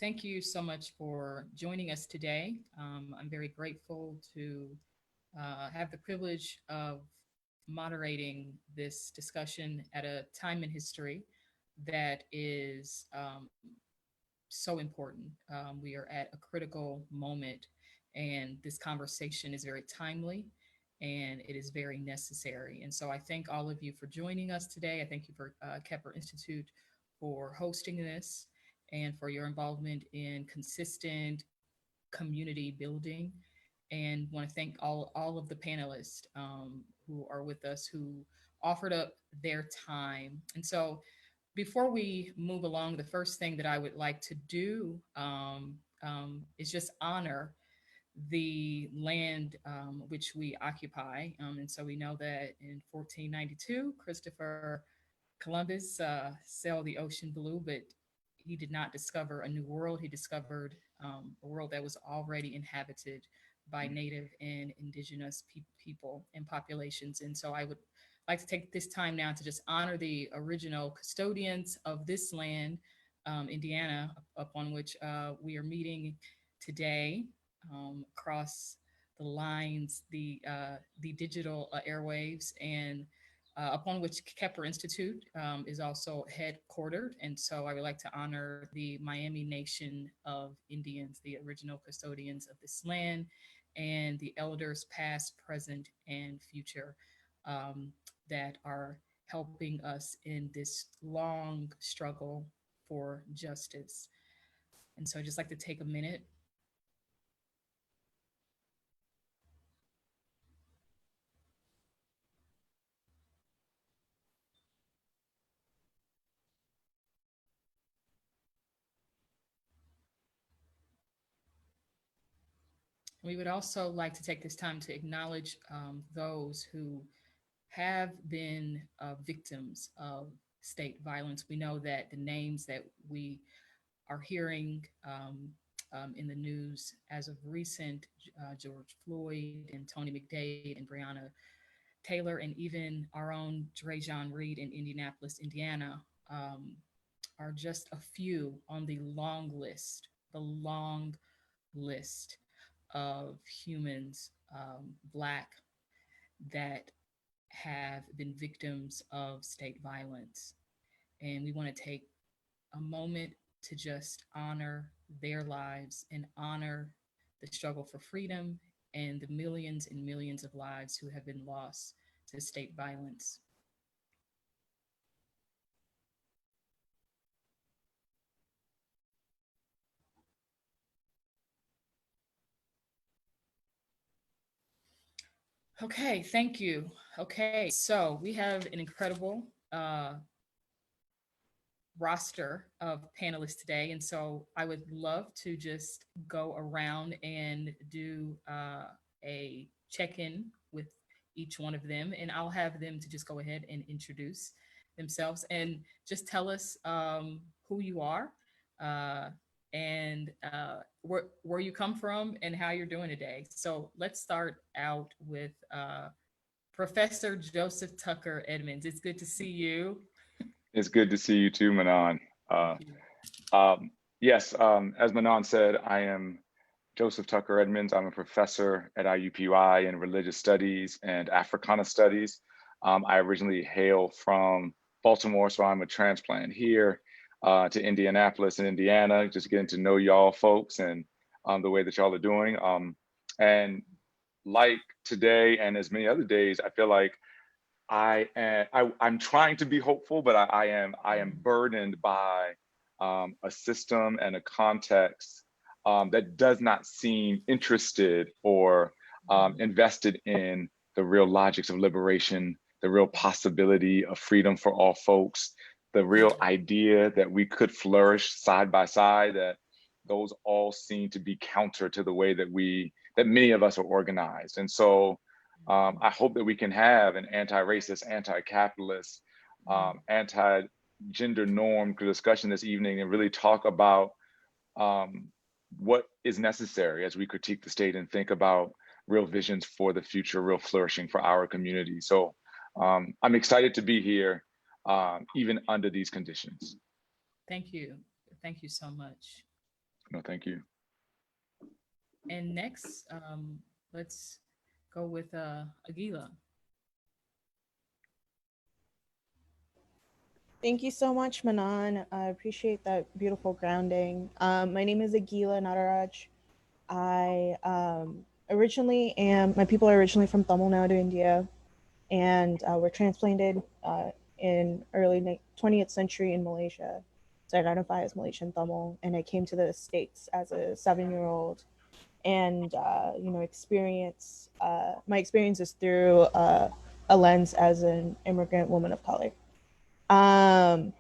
Thank you so much for joining us today. I'm very grateful to have the privilege of moderating this discussion at a time in history that is so important. We are at a critical moment, and this conversation is very timely and it is very necessary. And so I thank all of you for joining us today. I thank you for Kepler Institute for hosting this and for your involvement in consistent community building. And want to thank all of the panelists who are with us, who offered up their time. And so before we move along, the first thing that I would like to do is just honor the land which we occupy. And so we know that in 1492, Christopher Columbus sailed the ocean blue, but he did not discover a new world. He discovered a world that was already inhabited by native and indigenous people and populations. And so I would like to take this time now to just honor the original custodians of this land, Indiana, upon which we are meeting today, across the lines, the digital airwaves, and upon which Kepler Institute is also headquartered. And so I would like to honor the Miami Nation of Indians, the original custodians of this land, and the elders past, present, and future that are helping us in this long struggle for justice. And so I'd just like to take a minute. We would also like to take this time to acknowledge those who have been victims of state violence. We know that the names that we are hearing in the news as of recent, George Floyd and Tony McDade and Breonna Taylor, and even our own Drejon Reed in Indianapolis, Indiana, are just a few on the long list of humans, Black, that have been victims of state violence. And we want to take a moment to just honor their lives and honor the struggle for freedom and the millions and millions of lives who have been lost to state violence. Okay, thank you. Okay, so we have an incredible roster of panelists today. And so I would love to just go around and do a check-in with each one of them. And I'll have them to just go ahead and introduce themselves and just tell us who you are and where you come from and how you're doing today. So let's start out with Professor Joseph Tucker Edmonds. It's good to see you. It's good to see you too, Manon. Yes, as Manon said, I am Joseph Tucker Edmonds. I'm a professor at IUPUI in Religious Studies and Africana Studies. I originally hail from Baltimore, so I'm a transplant here to Indianapolis in Indiana, just getting to know y'all folks and the way that y'all are doing. And like today and as many other days, I feel like I'm trying to be hopeful, but I am burdened by a system and a context that does not seem interested or invested in the real logics of liberation, the real possibility of freedom for all folks, the real idea that we could flourish side by side, that those all seem to be counter to the way that many of us are organized. And so I hope that we can have an anti-racist, anti-capitalist, anti-gender norm discussion this evening and really talk about what is necessary as we critique the state and think about real visions for the future, real flourishing for our community. So I'm excited to be here, even under these conditions. Thank you. Thank you so much. No, thank you. And next, let's go with Aghilah. Thank you so much, Manon. I appreciate that beautiful grounding. My name is Aghilah Nadaraj. I my people are originally from Tamil Nadu, India, and were transplanted in early 20th century in Malaysia to identify as Malaysian Tamil. And I came to the States as a 7-year-old and, experience, my experience is through a lens as an immigrant woman of color. Um,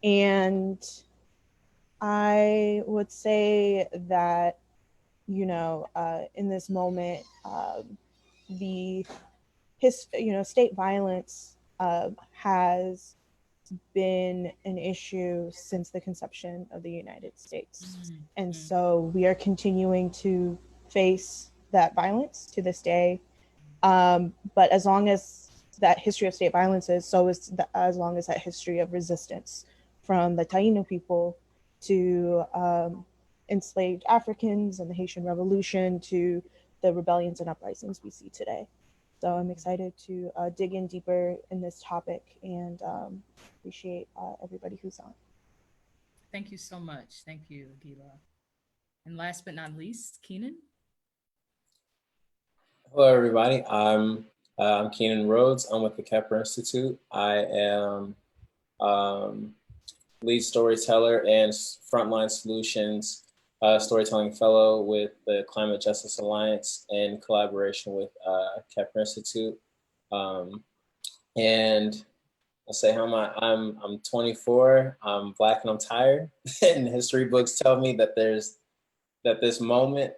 and I would say that, in this moment, the state violence has been an issue since the conception of the United States. And so we are continuing to face that violence to this day. But as long as that history of state violence is, so is as long as that history of resistance from the Taino people to enslaved Africans and the Haitian Revolution to the rebellions and uprisings we see today. So I'm excited to dig in deeper in this topic and appreciate everybody who's on. Thank you so much. Thank you, Aghilah. And last but not least, Keenan. Hello, everybody. I'm Keenan Rhodes. I'm with the Kepler Institute. I am lead storyteller and Frontline Solutions storytelling fellow with the Climate Justice Alliance in collaboration with Kepler Institute. And I'll say how am I? I'm 24. I'm Black and I'm tired. And history books tell me that this moment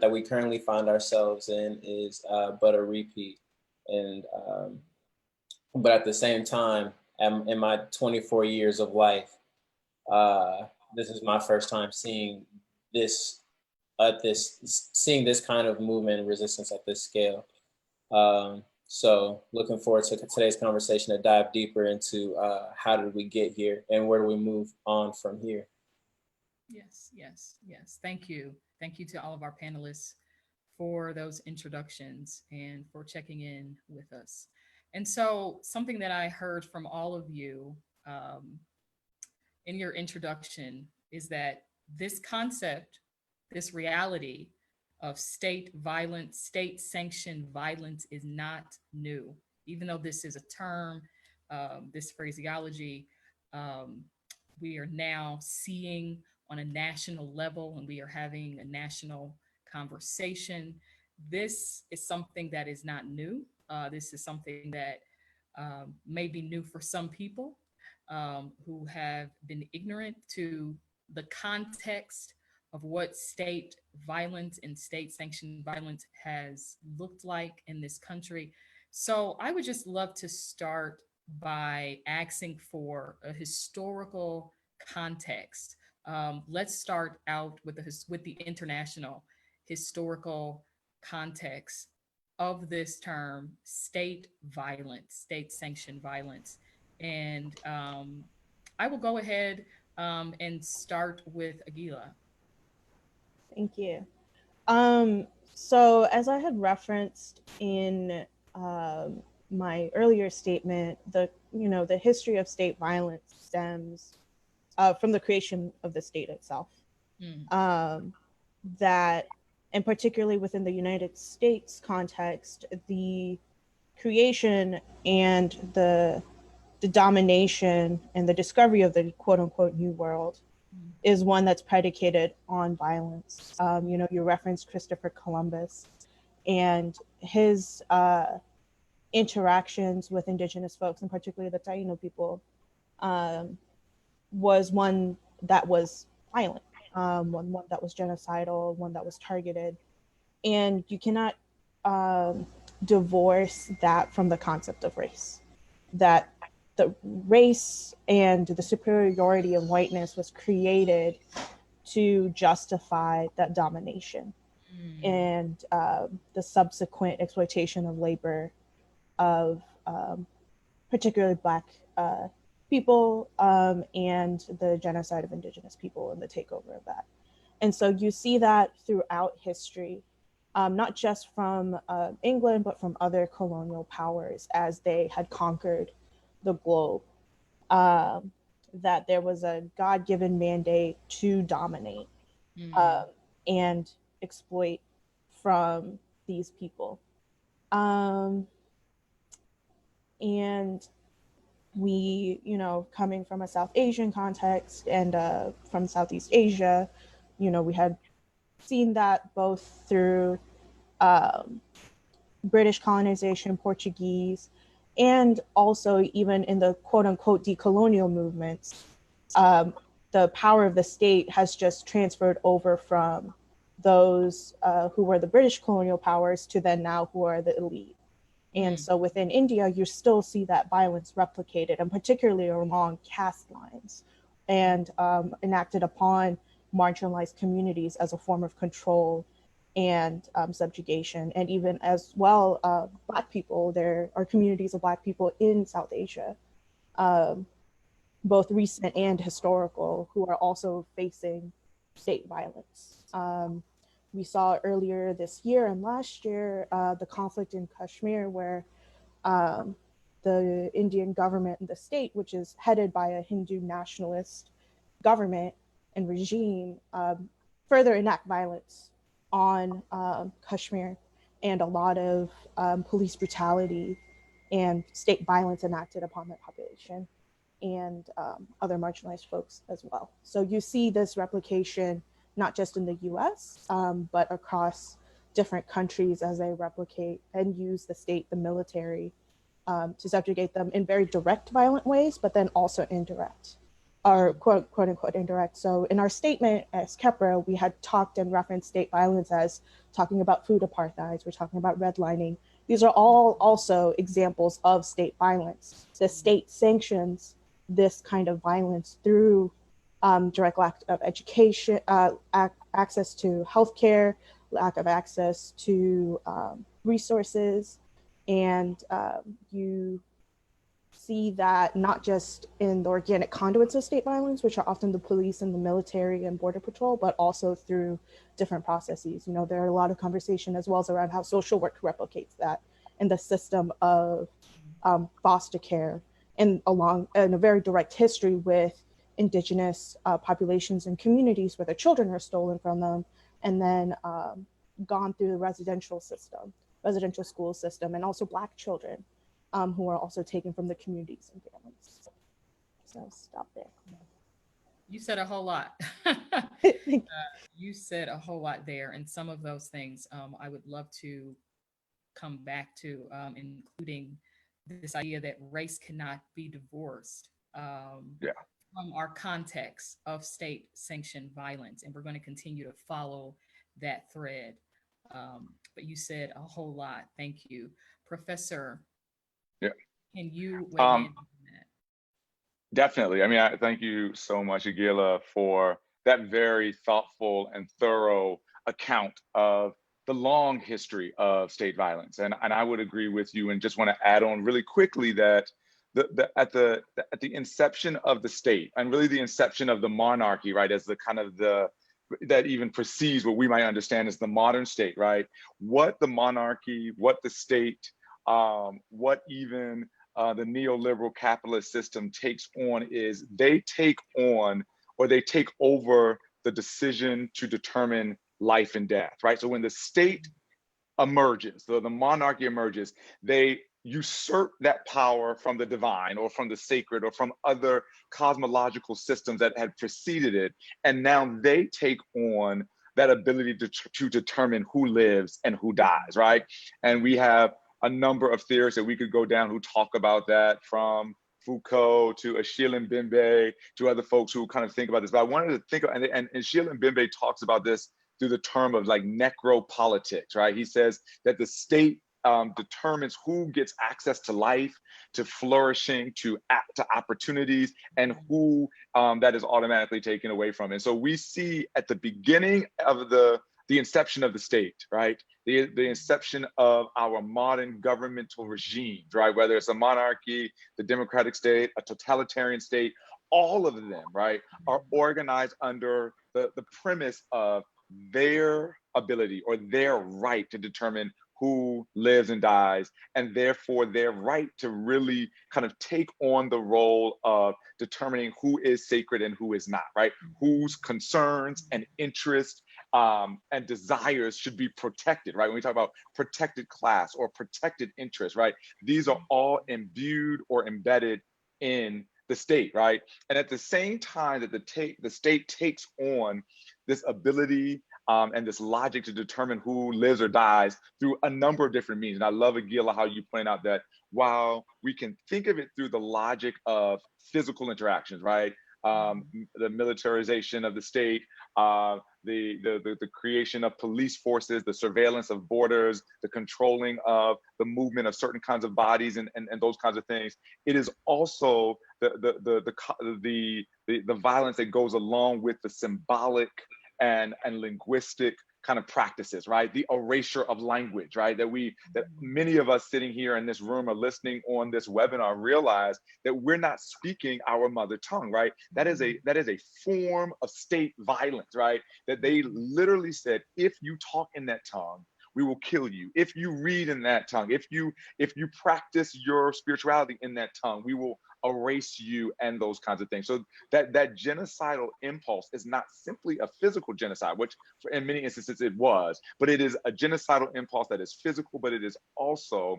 that we currently find ourselves in is but a repeat. And but at the same time, in my 24 years of life, this is my first time seeing this kind of movement and resistance at this scale. So looking forward to today's conversation to dive deeper into how did we get here and where do we move on from here. Yes. Thank you. Thank you to all of our panelists for those introductions and for checking in with us. And so something that I heard from all of you in your introduction is that this concept, this reality of state violence, state sanctioned violence is not new. Even though this is a term, this phraseology, we are now seeing on a national level and we are having a national conversation. This is something that is not new. This is something that may be new for some people who have been ignorant to the context of what state violence and state sanctioned violence has looked like in this country. So I would just love to start by asking for a historical context. Let's start out with the international historical context of this term, state violence, state sanctioned violence. And I will go ahead and start with Aghilah. Thank you. So as I had referenced in my earlier statement, the history of state violence stems from the creation of the state itself. That, and particularly within the United States context, the creation and the domination and the discovery of the quote unquote new world is one that's predicated on violence. You referenced Christopher Columbus and his interactions with indigenous folks, and particularly the Taino people, was one that was violent, one that was genocidal, one that was targeted. And you cannot divorce that from the concept of race, that the race and the superiority of whiteness was created to justify that domination and the subsequent exploitation of labor of particularly Black people and the genocide of indigenous people and the takeover of that. And so you see that throughout history, not just from England, but from other colonial powers as they had conquered the globe, that there was a God-given mandate to dominate and exploit from these people. And we, coming from a South Asian context and from Southeast Asia, we had seen that both through British colonization, Portuguese, and also even in the quote unquote decolonial movements, the power of the state has just transferred over from those who were the British colonial powers to then now who are the elite. And so within India, you still see that violence replicated, and particularly along caste lines, and enacted upon marginalized communities as a form of control and subjugation. And even as well, Black people, there are communities of Black people in South Asia, both recent and historical, who are also facing state violence. We saw earlier this year and last year the conflict in Kashmir, where the Indian government and the state, which is headed by a Hindu nationalist government and regime, further enact violence on Kashmir, and a lot of police brutality and state violence enacted upon that population and other marginalized folks as well. So you see this replication not just in the US, but across different countries as they replicate and use the state, the military, to subjugate them in very direct violent ways, but then also indirect, or quote unquote indirect. So in our statement as KEPRA, we had talked and referenced state violence as talking about food apartheid, we're talking about redlining. These are all also examples of state violence. The state sanctions this kind of violence through direct lack of education, access to healthcare, lack of access to resources. And you see that not just in the organic conduits of state violence, which are often the police and the military and border patrol, but also through different processes. There are a lot of conversation as well as around how social work replicates that in the system of foster care, and along in a very direct history with indigenous populations and communities where their children are stolen from them, and then gone through the residential school system, and also Black children who are also taken from the communities and families. So stop there. You said a whole lot. You said a whole lot there, and some of those things I would love to come back to, including this idea that race cannot be divorced from our context of state-sanctioned violence, and we're going to continue to follow that thread. But you said a whole lot. Thank you, Professor. Yeah. Can you weigh in on that? Definitely. I mean, I thank you so much, Aghilah, for that very thoughtful and thorough account of the long history of state violence. And I would agree with you, and just want to add on really quickly that at the inception of the state, and really the inception of the monarchy, right, as the kind of that even precedes what we might understand as the modern state, right? What the monarchy, what the state, what even the neoliberal capitalist system takes on is they take on, or they take over, the decision to determine life and death, right? So when the state emerges, the monarchy emerges, they usurp that power from the divine or from the sacred or from other cosmological systems that had preceded it. And now they take on that ability to determine who lives and who dies, right? And we have a number of theorists that we could go down who talk about that, from Foucault to Aghilah Nadaraj to other folks who kind of think about this. But I wanted to think, and Aghilah Nadaraj talks about this through the term of like necropolitics, right? He says that the state determines who gets access to life, to flourishing, to opportunities, and who that is automatically taken away from. And so we see at the beginning of the the inception of the state, right? The inception of our modern governmental regimes, right? Whether it's a monarchy, the democratic state, a totalitarian state, all of them, right, are organized under the premise of their ability or their right to determine who lives and dies, and therefore their right to really kind of take on the role of determining who is sacred and who is not, right? Whose concerns and interests and desires should be protected, right? When we talk about protected class or protected interest, right? These are all imbued or embedded in the state, right? And at the same time that the state takes on this ability and this logic to determine who lives or dies through a number of different means. And I love, Aghilah, how you point out that while we can think of it through the logic of physical interactions, right? The militarization of the state, the creation of police forces, the surveillance of borders, the controlling of the movement of certain kinds of bodies and those kinds of things. It is also the violence that goes along with the symbolic and linguistic kind of practices, right? The erasure of language, right? That many of us sitting here in this room or listening on this webinar realize that we're not speaking our mother tongue, right? That is a form of state violence, right? That they literally said, if you talk in that tongue, we will kill you. If you read in that tongue, if you practice your spirituality in that tongue, we will erase you and those kinds of things. So that genocidal impulse is not simply a physical genocide, which in many instances it was, but it is a genocidal impulse that is physical, but it is also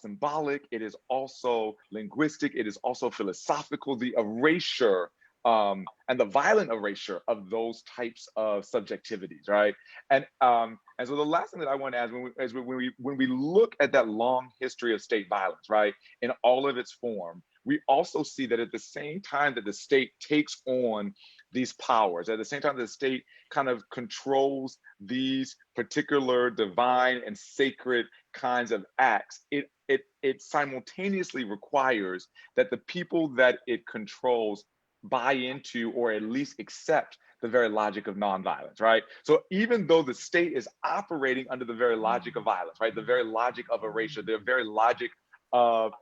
symbolic, it is also linguistic, it is also philosophical, the erasure and the violent erasure of those types of subjectivities, right? And so the last thing that I want to add is when we look at that long history of state violence, right, in all of its form, we also see that at the same time that the state takes on these powers, at the same time that the state kind of controls these particular divine and sacred kinds of acts, it simultaneously requires that the people that it controls buy into or at least accept the very logic of nonviolence, right? So even though the state is operating under the very logic of violence, right, the very logic of erasure, the very logic of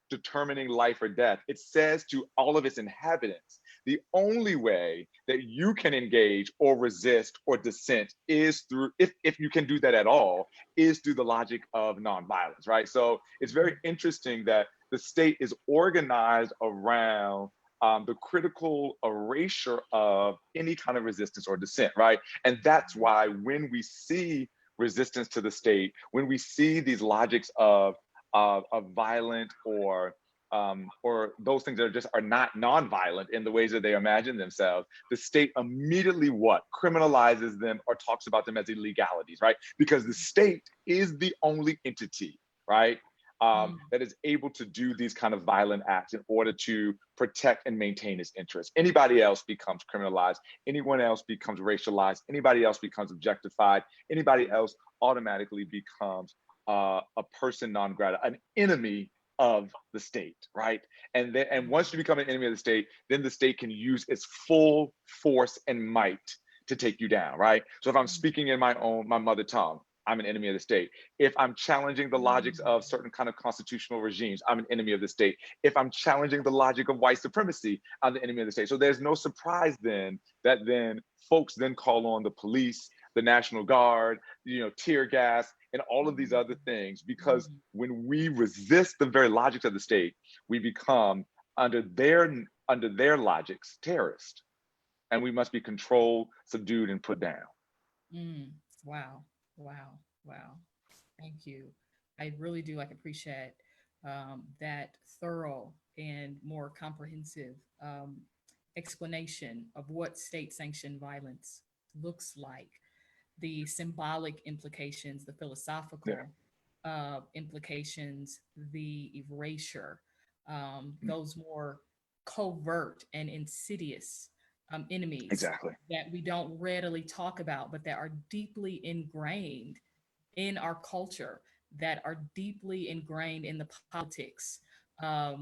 determining life or death, it says to all of its inhabitants, the only way that you can engage or resist or dissent is through, if you can do that at all, is through the logic of nonviolence, right? So it's very interesting that the state is organized around the critical erasure of any kind of resistance or dissent, right? And that's why when we see resistance to the state, when we see these logics of violent or those things that are not nonviolent in the ways that they imagine themselves, the state immediately criminalizes them or talks about them as illegalities, right? Because the state is the only entity, right? That is able to do these kind of violent acts in order to protect and maintain its interests. Anybody else becomes criminalized, anyone else becomes racialized, anybody else becomes objectified, anybody else automatically becomes a person non grata, an enemy of the state, right? And once you become an enemy of the state, then the state can use its full force and might to take you down, right? So if I'm speaking in my mother tongue, I'm an enemy of the state. If I'm challenging the logics of certain kind of constitutional regimes, I'm an enemy of the state. If I'm challenging the logic of white supremacy, I'm the enemy of the state. So there's no surprise then that folks then call on the police, the National Guard, tear gas, and all of these other things, because when we resist the very logics of the state, we become under their logics terrorists, and we must be controlled, subdued, and put down. Wow. Thank you. I really do appreciate that thorough and more comprehensive explanation of what state-sanctioned violence looks like, the symbolic implications, the philosophical implications, the erasure, those more covert and insidious enemies that we don't readily talk about, but that are deeply ingrained in our culture, that are deeply ingrained in the politics of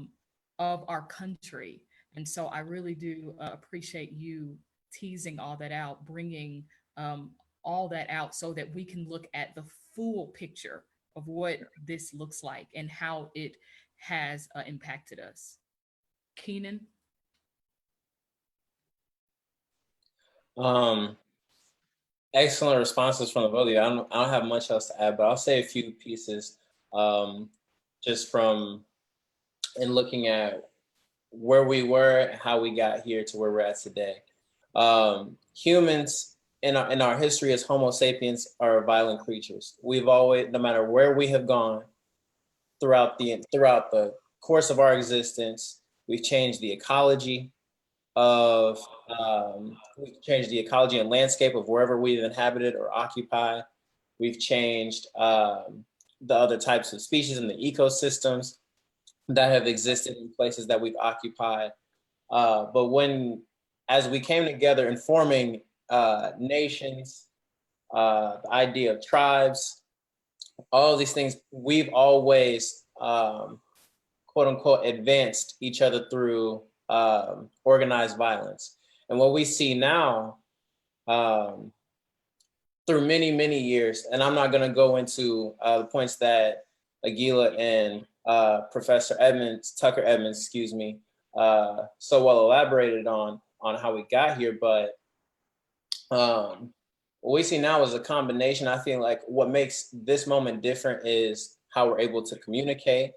our country. And so I really do appreciate you teasing all that out, bringing all that out so that we can look at the full picture of what this looks like and how it has impacted us. Keenan? Excellent responses from the both of you. I don't have much else to add, but I'll say a few pieces just from in looking at where we were, how we got here to where we're at today. Humans in our history as Homo sapiens are violent creatures. We've always, no matter where we have gone throughout the course of our existence, we've changed the ecology of we've changed the ecology and landscape of wherever we've inhabited or occupied. We've changed the other types of species in the ecosystems that have existed in places that we've occupied. But as we came together in forming nations, the idea of tribes, all of these things, we've always, quote unquote, advanced each other through organized violence. And what we see now, through many, many years, and I'm not gonna go into the points that Aghilah and Professor Tucker Edmonds, so well elaborated on how we got here, but what we see now is a combination. I feel like what makes this moment different is how we're able to communicate,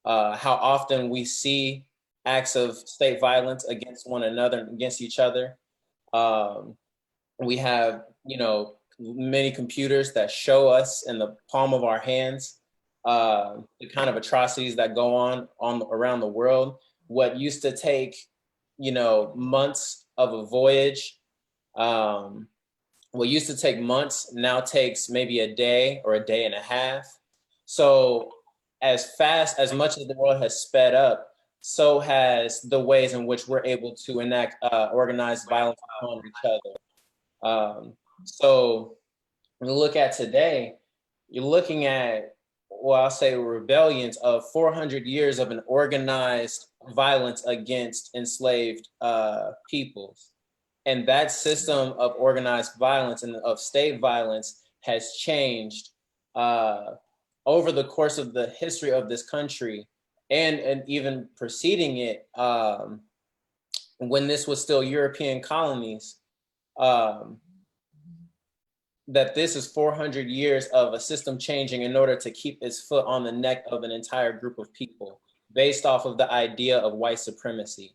how often we see acts of state violence against one another and against each other. We have, many computers that show us in the palm of our hands the kind of atrocities that go on around the world. What used to take, months of a voyage, what used to take months now takes maybe a day or a day and a half. So as much as the world has sped up, so has the ways in which we're able to enact organized violence upon each other. So when you look at today, you're looking at, well, I'll say rebellions of 400 years of an organized violence against enslaved peoples. And that system of organized violence and of state violence has changed over the course of the history of this country and even preceding it, when this was still European colonies, that this is 400 years of a system changing in order to keep its foot on the neck of an entire group of people based off of the idea of white supremacy,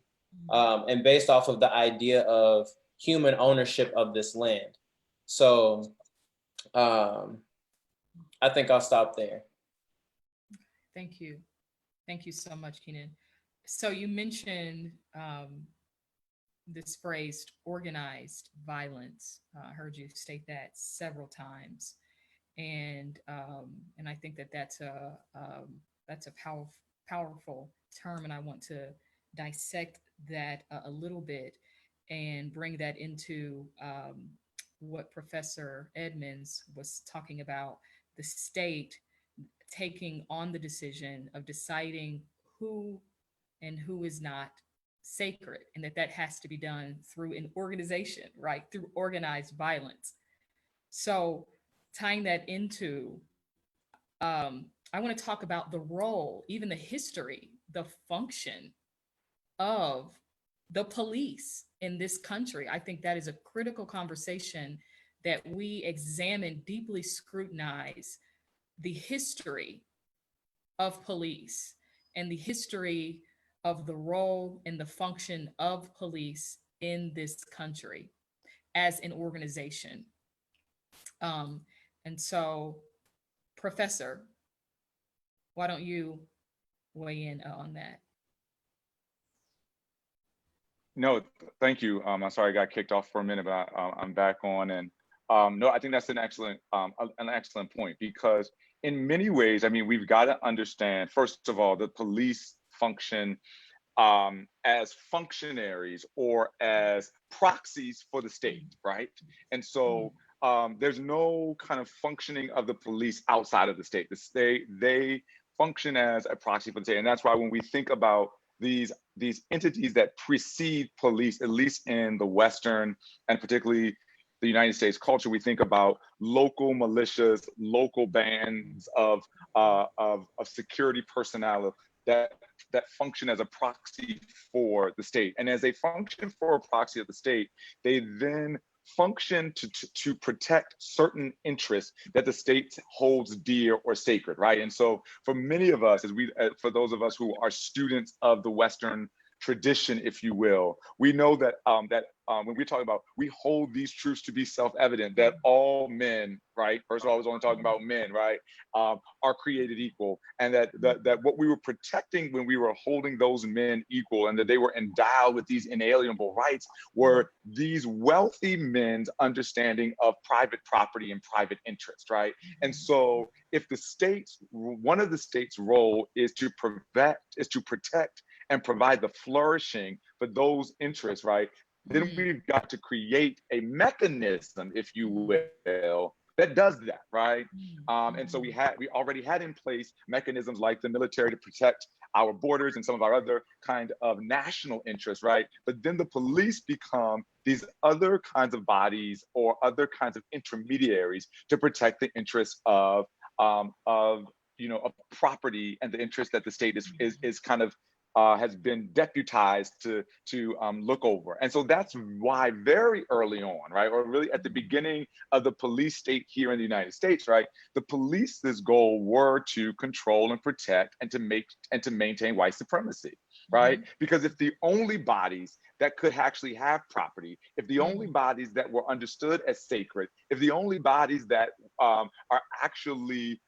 and based off of the idea of human ownership of this land. So I think I'll stop there. Thank you. Thank you so much, Keenan. So you mentioned this phrase, organized violence. I heard you state that several times, and I think that that's a powerful term, and I want to dissect that a little bit and bring that into what Professor Edmonds was talking about, the state taking on the decision of deciding who and who is not sacred, and that has to be done through an organization, right? Through organized violence. So tying that into, I want to talk about the role, even the history, the function of the police in this country. I think that is a critical conversation that we examine, deeply scrutinize the history of police and the history of the role and the function of police in this country as an organization. And so, Professor, why don't you weigh in on that? No, thank you. I'm sorry I got kicked off for a minute, but I'm back on. And no, I think that's an excellent point, because in many ways, I mean, we've got to understand, first of all, the police function as functionaries or as proxies for the state, right? And so there's no kind of functioning of the police outside of the state. They function as a proxy for the state. And that's why when we think about these entities that precede police, at least in the Western and particularly the United States culture, we think about local militias, local bands of security personnel that function as a proxy for the state. And as they function for a proxy of the state, they then function to protect certain interests that the state holds dear or sacred, right? And so for many of us, for those of us who are students of the Western tradition, if you will, we know that when we talk about, we hold these truths to be self-evident, that all men, right? First of all, I was only talking about men, right? Are created equal, and that what we were protecting when we were holding those men equal, and that they were endowed with these inalienable rights, were these wealthy men's understanding of private property and private interest, right? And so, if one of the state's role is to protect and provide the flourishing for those interests, right? Then we've got to create a mechanism, if you will, that does that, right? And so we already had in place mechanisms like the military to protect our borders and some of our other kind of national interests, right? But then the police become these other kinds of bodies or other kinds of intermediaries to protect the interests of property and the interest that the state is kind of has been deputized to look over. And so that's why very early on, right, or really at the beginning of the police state here in the United States, right, the police's goal were to control and protect and to maintain white supremacy, right? Because if the only bodies that could actually have property, if the only bodies that were understood as sacred, if the only bodies that are actually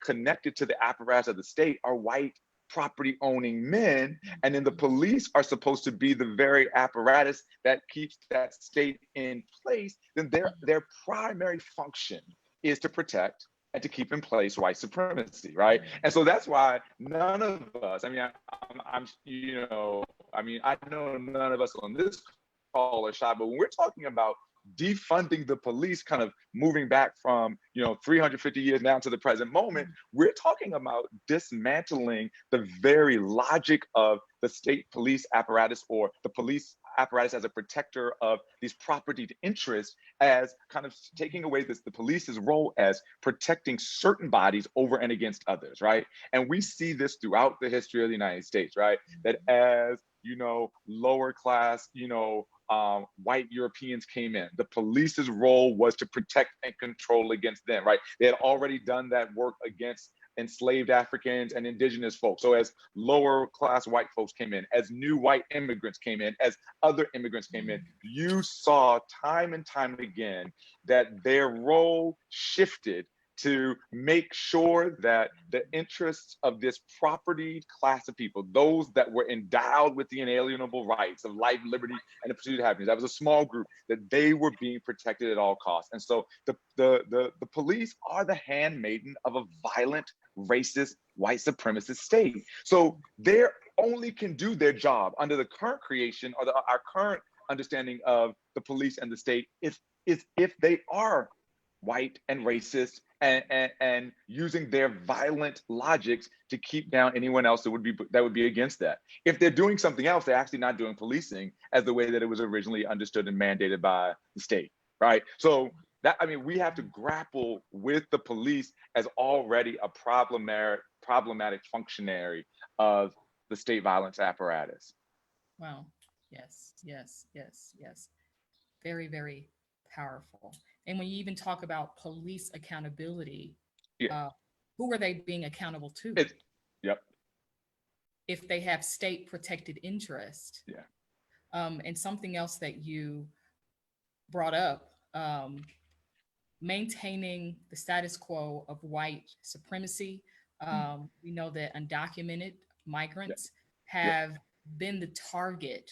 connected to the apparatus of the state are white property owning men, and then the police are supposed to be the very apparatus that keeps that state in place, then their primary function is to protect and to keep in place white supremacy, right? And so that's why none of us, I know none of us on this call are shy, but when we're talking about defunding the police, kind of moving back from 350 years now to the present moment, we're talking about dismantling the very logic of the state police apparatus, or the police apparatus as a protector of these property interests, as kind of taking away the police's role as protecting certain bodies over and against others, right? And we see this throughout the history of the United States, right? That as lower class, white Europeans came in, the police's role was to protect and control against them, right? They had already done that work against enslaved Africans and indigenous folks. So as lower class white folks came in, as new white immigrants came in, as other immigrants came in, you saw time and time again that their role shifted to make sure that the interests of this property class of people, those that were endowed with the inalienable rights of life, liberty, and the pursuit of happiness, that was a small group, that they were being protected at all costs. And so the police are the handmaiden of a violent, racist, white supremacist state. So they only can do their job under the current creation, or our current understanding of the police and the state, is if they are white and racist, and using their violent logics to keep down anyone else that would be against that. If they're doing something else, they're actually not doing policing as the way that it was originally understood and mandated by the state, right? So we have to grapple with the police as already a problematic functionary of the state violence apparatus. Wow. Yes. Very, very powerful. And when you even talk about police accountability, who are they being accountable to? If they have state protected interest. And something else that you brought up, maintaining the status quo of white supremacy. We know that undocumented migrants have been the target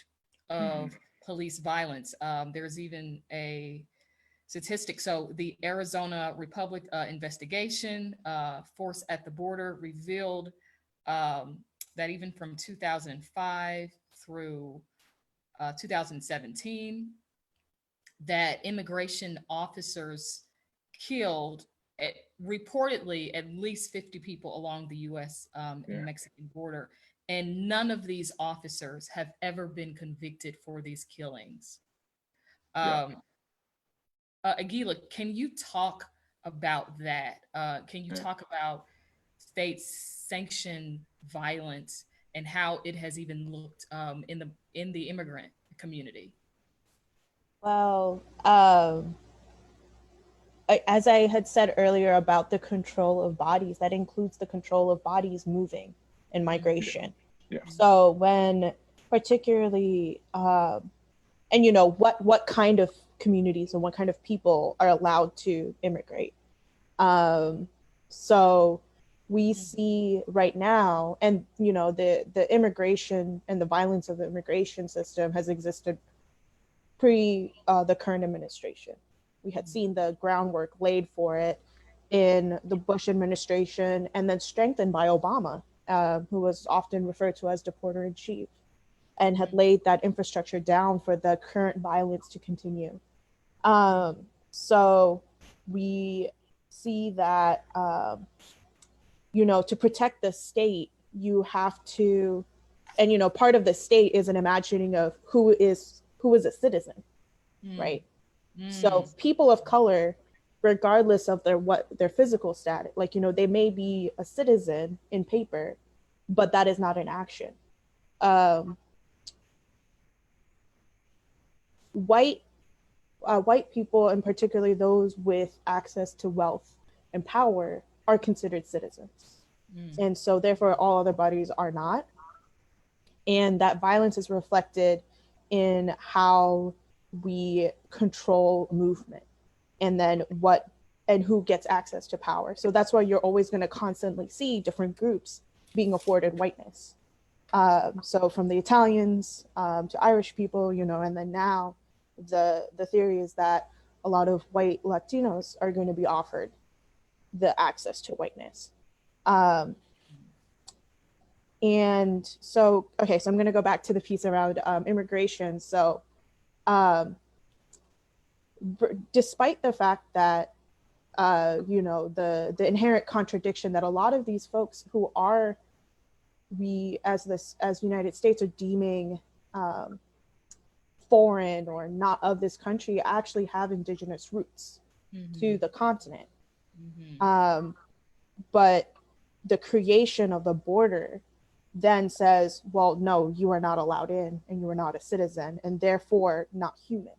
of police violence. There's even a statistic. So the Arizona Republic investigation, Force at the Border, revealed that even from 2005 through 2017, that immigration officers killed reportedly at least 50 people along the U.S. and Mexican border. And none of these officers have ever been convicted for these killings. Aghilah, can you talk about that? Can you talk about state-sanctioned violence and how it has even looked in the immigrant community? Well, as I had said earlier about the control of bodies, that includes the control of bodies moving in migration. Yeah. So when particularly, and what kind of communities and what kind of people are allowed to immigrate. So we see right now, and the immigration and the violence of the immigration system has existed pre the current administration. We had seen the groundwork laid for it in the Bush administration and then strengthened by Obama, who was often referred to as the porter in chief, and had laid that infrastructure down for the current violence to continue. So we see that, to protect the state, you have to, and part of the state is an imagining of who is a citizen, right? So people of color, regardless of their physical status, like, they may be a citizen in paper, but that is not an action. White people, and particularly those with access to wealth and power, are considered citizens. And so therefore all other bodies are not. And that violence is reflected in how we control movement, and then who gets access to power. So that's why you're always going to constantly see different groups being afforded whiteness. So from the Italians to Irish people, and then now the theory is that a lot of white Latinos are going to be offered the access to whiteness. And so, okay, so I'm going to go back to the piece around immigration. So despite the fact that, the inherent contradiction that a lot of these folks who are, as United States are deeming foreign or not of this country, actually have indigenous roots to the continent. But the creation of the border then says, well, no, you are not allowed in, and you are not a citizen, and therefore not human.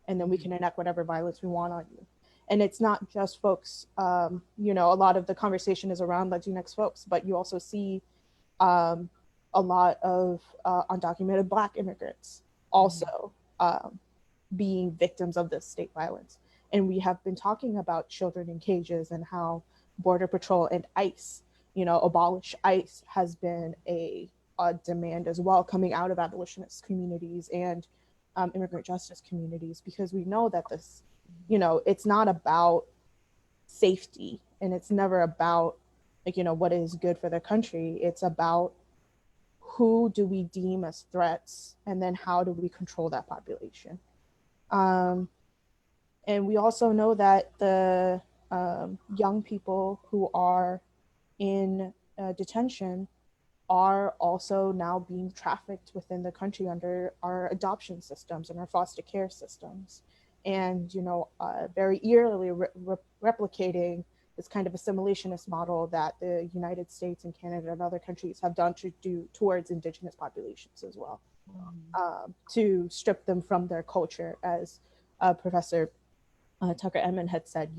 And then we can enact whatever violence we want on you. And it's not just folks, a lot of the conversation is around Latinx folks, but you also see a lot of undocumented Black immigrants also being victims of this state violence. And we have been talking about children in cages and how Border Patrol and ICE, abolish ICE, has been a demand as well, coming out of abolitionist communities and immigrant justice communities, because we know that this, it's not about safety, and it's never about what is good for the country. It's about who do we deem as threats, and then how do we control that population. And we also know that the young people who are in detention are also now being trafficked within the country under our adoption systems and our foster care systems. And, very eerily replicating this kind of assimilationist model that the United States and Canada and other countries have done to do towards indigenous populations as well, to strip them from their culture. As Professor Tucker Edmonds had said,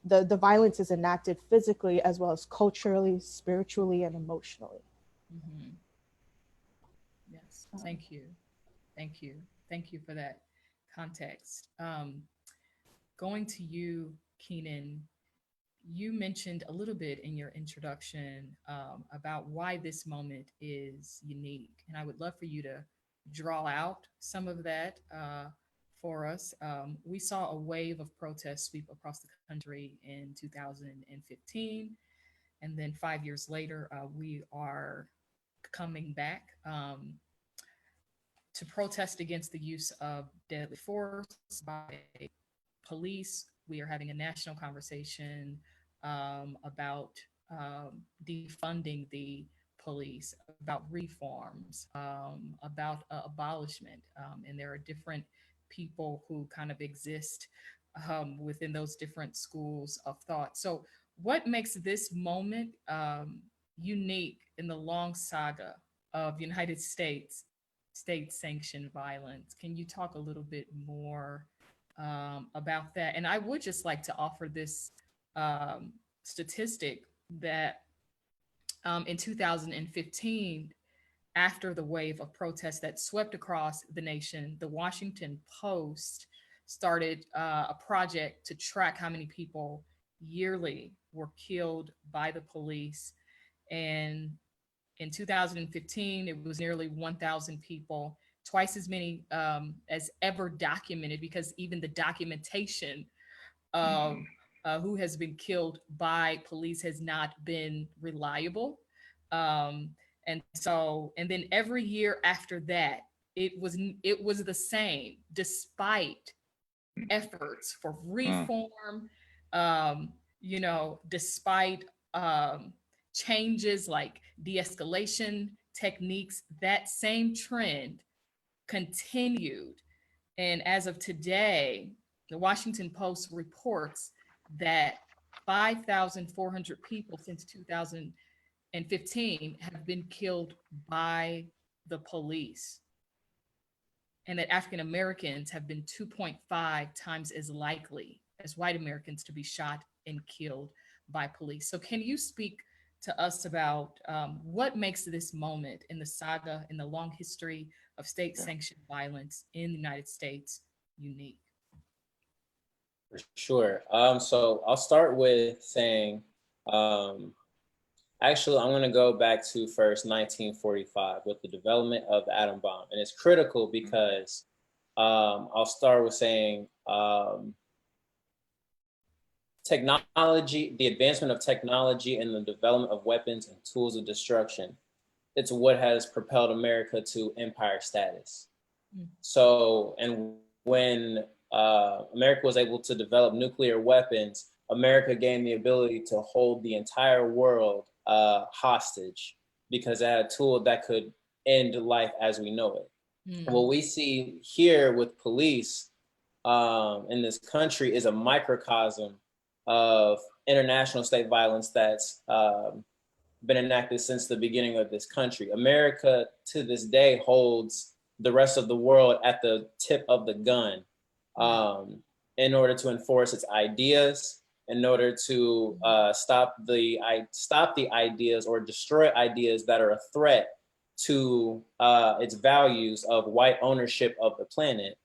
the violence is enacted physically as well as culturally, spiritually, and emotionally. Yes, thank you. Thank you for that context. Going to you, Keenan, you mentioned a little bit in your introduction about why this moment is unique. And I would love for you to draw out some of that for us. We saw a wave of protests sweep across the country in 2015. And then 5 years later, we are coming back to protest against the use of deadly force by police. We are having a national conversation about defunding the police, about reforms, about abolishment. And there are different people who kind of exist within those different schools of thought. So what makes this moment unique in the long saga of United States state-sanctioned violence? Can you talk a little bit more about that? And I would just like to offer this statistic that in 2015, after the wave of protests that swept across the nation, the Washington Post started a project to track how many people yearly were killed by the police. And in 2015, it was nearly 1,000 people, twice as many as ever documented, because even the documentation of who has been killed by police has not been reliable. And then every year after that, it was the same, despite efforts for reform, despite changes like de-escalation techniques, that same trend continued. And as of today, the Washington Post reports that 5,400 people since 2015 have been killed by the police, and that African Americans have been 2.5 times as likely as white Americans to be shot and killed by police. So can you speak to us about what makes this moment in the saga, in the long history of state-sanctioned violence in the United States, unique? For sure. So I'll start with saying, actually, I'm going to go back to first 1945 with the development of the atom bomb. And it's critical because I'll start with saying technology, the advancement of technology and the development of weapons and tools of destruction, it's what has propelled America to empire status. So, and when America was able to develop nuclear weapons, America gained the ability to hold the entire world hostage because it had a tool that could end life as we know it. What we see here with police in this country is a microcosm of international state violence that's been enacted since the beginning of this country. America to this day holds the rest of the world at the tip of the gun in order to enforce its ideas, in order to stop the ideas or destroy ideas that are a threat to its values of white ownership of the planet.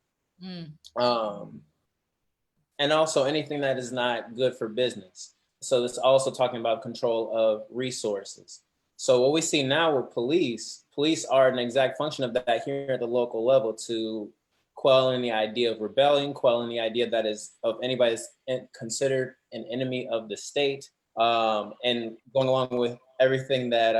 And also anything that is not good for business. So it's also talking about control of resources. So what we see now with police are an exact function of that here at the local level, to quelling the idea of rebellion, quelling the idea that is of anybody that's considered an enemy of the state, and going along with everything that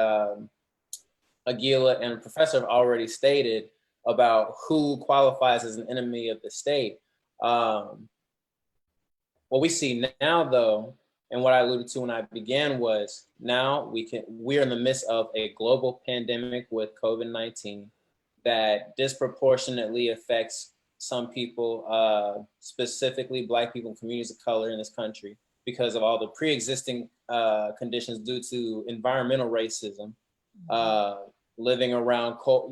Aghilah and Professor have already stated about who qualifies as an enemy of the state. What we see now, though, and what I alluded to when I began, was now we're in the midst of a global pandemic with COVID-19 that disproportionately affects some people, specifically Black people and communities of color in this country, because of all the pre-existing conditions due to environmental racism, living around coal,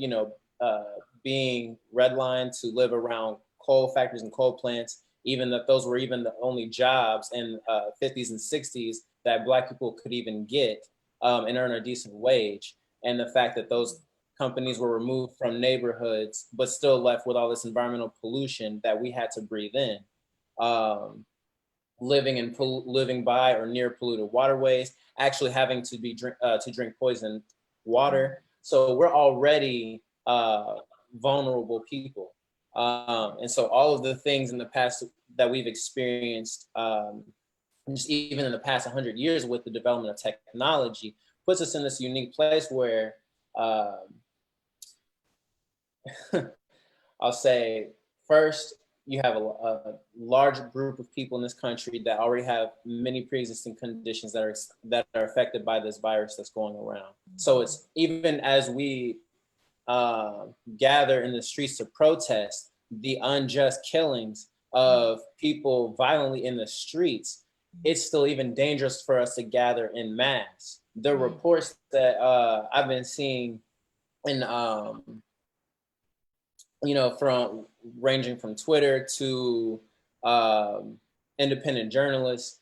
being redlined to live around coal factories and coal plants, even that those were even the only jobs in 50s and 60s that Black people could even get and earn a decent wage. And the fact that those companies were removed from neighborhoods, but still left with all this environmental pollution that we had to breathe in. Living by or near polluted waterways, actually having to drink poisoned water. So we're already vulnerable people. And so all of the things in the past that we've experienced, just even in the past 100 years with the development of technology, puts us in this unique place where I'll say, first, you have a large group of people in this country that already have many pre-existing conditions that are affected by this virus that's going around. So it's even as we gather in the streets to protest the unjust killings of people violently in the streets, it's still even dangerous for us to gather in mass. The reports that I've been seeing in, from ranging from Twitter to independent journalists,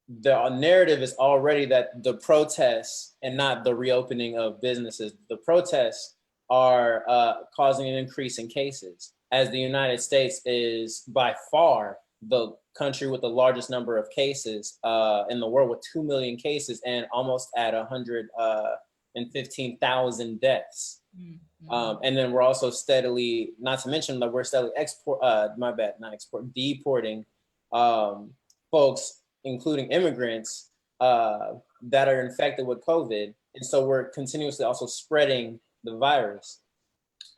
the narrative is already that the protests and not the reopening of businesses, the protests are causing an increase in cases, as the United States is by far the country with the largest number of cases in the world, with 2 million cases and almost at 115,000 deaths. And then we're also steadily, not to mention that we're steadily deporting folks, including immigrants that are infected with COVID. And so we're continuously also spreading the virus.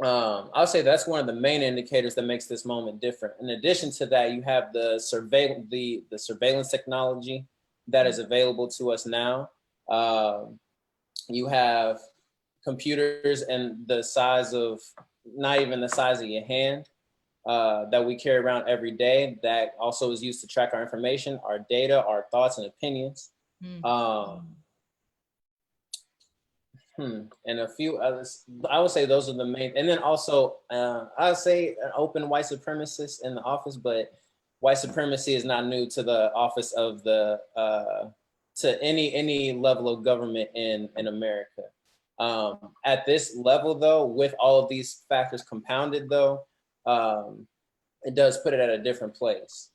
I'll say that's one of the main indicators that makes this moment different. In addition to that, you have the surveillance technology that is available to us now. You have computers and the size of, not even the size of your hand, that we carry around every day, that also is used to track our information, our data, our thoughts and opinions. And a few others. I would say those are the main. And then also, I would say an open white supremacist in the office, but white supremacy is not new to the office of the to any level of government in America. At this level, though, with all of these factors compounded, though, it does put it at a different place.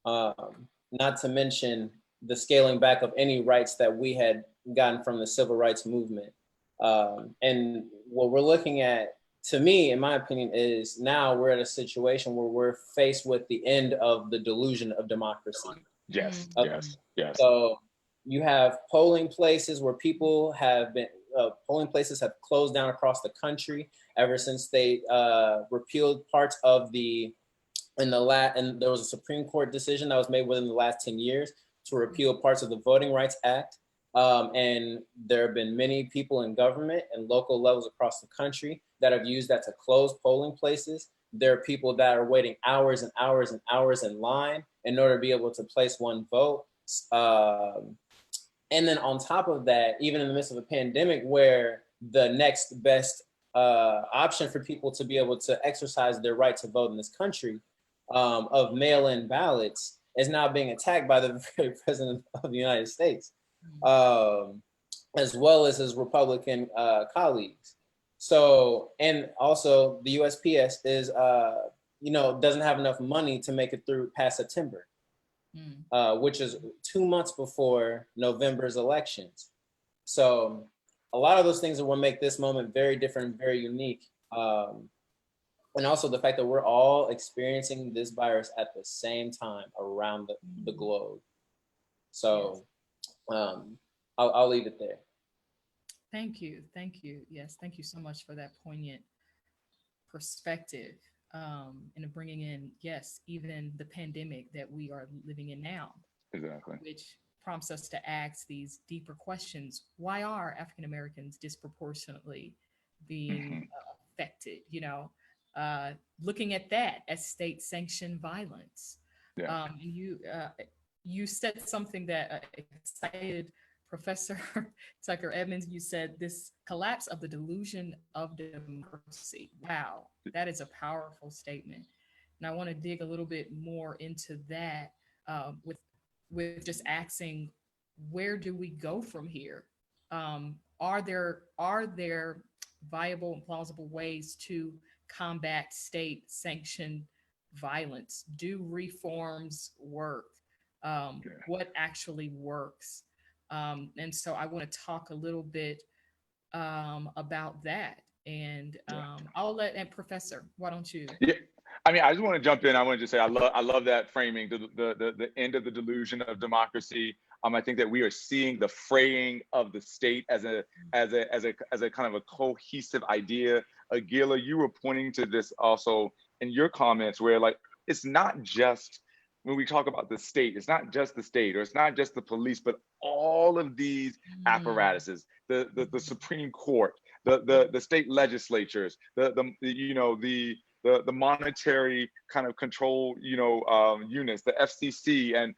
Not to mention the scaling back of any rights that we had gotten from the civil rights movement. And what we're looking at, to me, in my opinion, is now we're at a situation where we're faced with the end of the delusion of democracy. Yes. So you have polling places where people have been, polling places have closed down across the country ever since they repealed parts of and there was a Supreme Court decision that was made within the last 10 years to repeal parts of the Voting Rights Act. And there have been many people in government and local levels across the country that have used that to close polling places. There are people that are waiting hours and hours and hours in line in order to be able to place one vote. And then on top of that, even in the midst of a pandemic where the next best option for people to be able to exercise their right to vote in this country of mail-in ballots is now being attacked by the very president of the United States, as well as his Republican colleagues. So, and also the USPS is, doesn't have enough money to make it through past September, which is 2 months before November's elections. So a lot of those things are what make this moment very different, very unique. And also the fact that we're all experiencing this virus at the same time around the globe. So I'll leave it there. Thank you. Yes, thank you so much for that poignant perspective and bringing in, yes, even the pandemic that we are living in now. Exactly. Which prompts us to ask these deeper questions. Why are African Americans disproportionately being affected? Looking at that as state-sanctioned violence. Yeah. You said something that excited Professor Tucker Edmonds. You said this collapse of the delusion of democracy. Wow, that is a powerful statement. And I want to dig a little bit more into that with just asking, where do we go from here? Are there viable and plausible ways to combat state-sanctioned violence? Do reforms work? What actually works? And so I want to talk a little bit about that. And and Professor, why don't you? Yeah. I mean, I just want to jump in. I want to just say I love that framing, the end of the delusion of democracy. I think that we are seeing the fraying of the state as a kind of a cohesive idea. Aghilah, you were pointing to this also in your comments, where like it's not just when we talk about the state, it's not just the state, or it's not just the police, but all of these apparatuses, the Supreme Court, the state legislatures, the the monetary kind of control, units, the FCC, and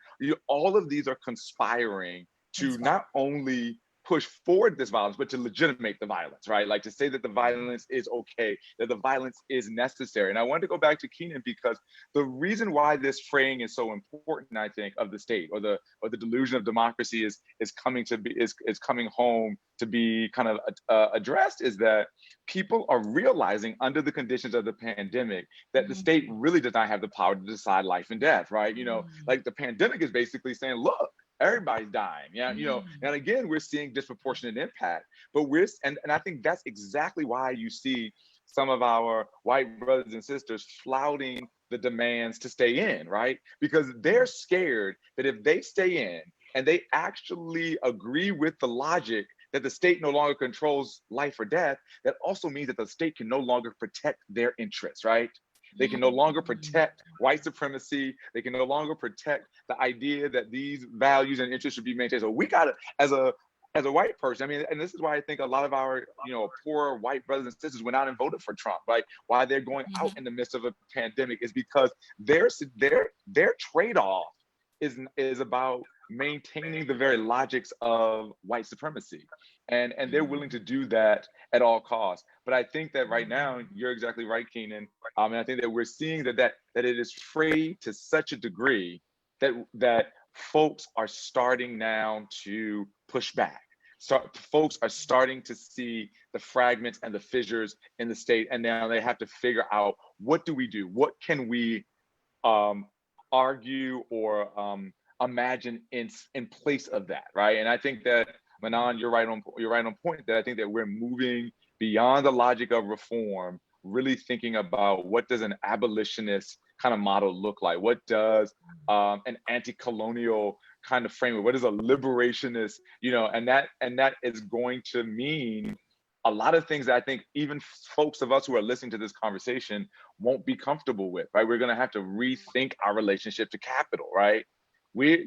all of these are conspiring to not only push forward this violence, but to legitimate the violence, right? Like to say that the violence is okay, that the violence is necessary. And I wanted to go back to Keenan because the reason why this fraying is so important, I think, of the state or the delusion of democracy is coming home to be kind of addressed is that people are realizing under the conditions of the pandemic that the state really does not have the power to decide life and death, right? Like the pandemic is basically saying, look, everybody's dying. Yeah, and again, we're seeing disproportionate impact, but and I think that's exactly why you see some of our white brothers and sisters flouting the demands to stay in, right? Because they're scared that if they stay in and they actually agree with the logic that the state no longer controls life or death, that also means that the state can no longer protect their interests, right? They can no longer protect white supremacy. They can no longer protect the idea that these values and interests should be maintained. So we got to, as a white person, I mean, and this is why I think a lot of our, poor white brothers and sisters went out and voted for Trump, right? Why they're going out in the midst of a pandemic is because their trade-off is about maintaining the very logics of white supremacy. And they're willing to do that at all costs. But I think that right now, you're exactly right, Keenan. And I think that we're seeing that it is frayed to such a degree that folks are starting now to push back. So folks are starting to see the fragments and the fissures in the state, and now they have to figure out, what do we do? What can we argue or imagine in place of that, right? And I think that, Manon, you're right on point, that I think that we're moving beyond the logic of reform, really thinking about what does an abolitionist kind of model look like? What does an anti-colonial kind of framework, what is a liberationist, and that is going to mean a lot of things that I think even folks of us who are listening to this conversation won't be comfortable with, right? We're going to have to rethink our relationship to capital, right? We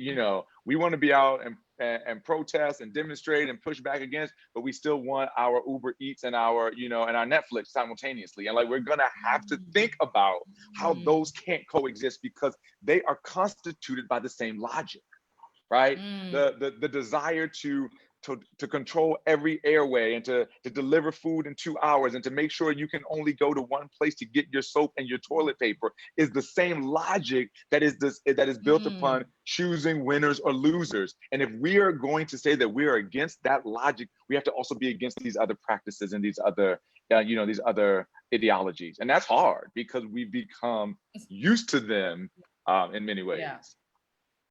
want to be out and protest and demonstrate and push back against, but we still want our Uber Eats and our, and our Netflix simultaneously. And like, we're going to have to think about how those can't coexist because they are constituted by the same logic, right? The desire to control every airway and to deliver food in 2 hours and to make sure you can only go to one place to get your soap and your toilet paper is the same logic that is built upon choosing winners or losers. And if we are going to say that we are against that logic, we have to also be against these other practices and these other these other ideologies. And that's hard because we've become used to them in many ways. Yeah.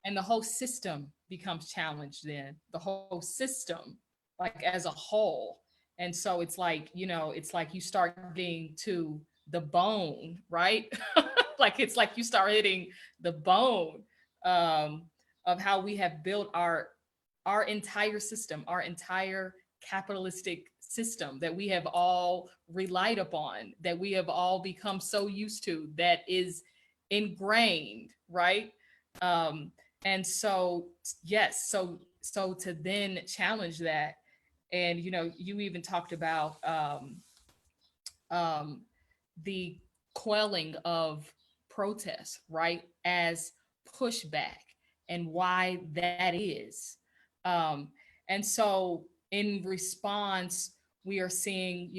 And the whole system becomes challenged then, the whole system, like as a whole. And so it's like, it's like you start getting to the bone, right? It's like you start hitting the bone of how we have built our entire system, our entire capitalistic system that we have all relied upon, that we have all become so used to, that is ingrained, right? And so, yes, so to then challenge that, and, you even talked about the quelling of protests, right, as pushback and why that is. And so in response, we are seeing,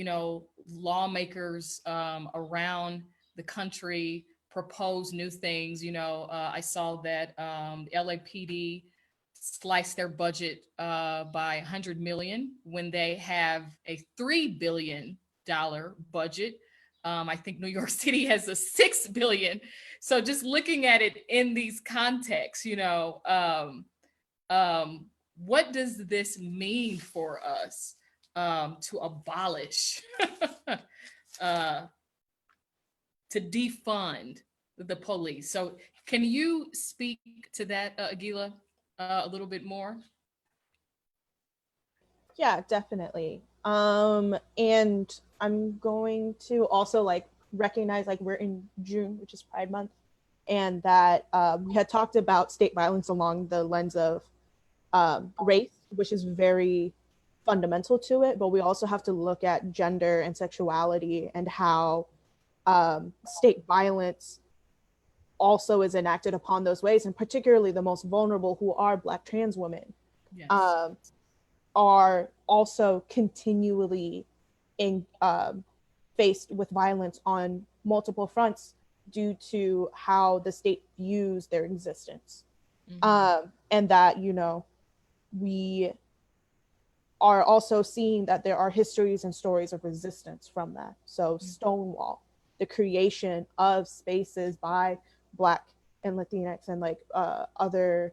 lawmakers around the country propose new things. I saw that LAPD sliced their budget by 100 million when they have a $3 billion budget. I think New York City has a $6 billion. So just looking at it in these contexts, what does this mean for us to abolish, to defund the police? So can you speak to that, Aghilah, a little bit more? Yeah, definitely. And I'm going to also recognize we're in June, which is Pride Month, and that we had talked about state violence along the lens of race, which is very fundamental to it, but we also have to look at gender and sexuality and how state violence also is enacted upon those ways, and particularly the most vulnerable, who are Black trans women, Yes. are also continually faced with violence on multiple fronts due to how the state views their existence. And that, you know, we are also seeing that there are histories and stories of resistance from that. So Stonewall, the creation of spaces by Black and Latinx and like other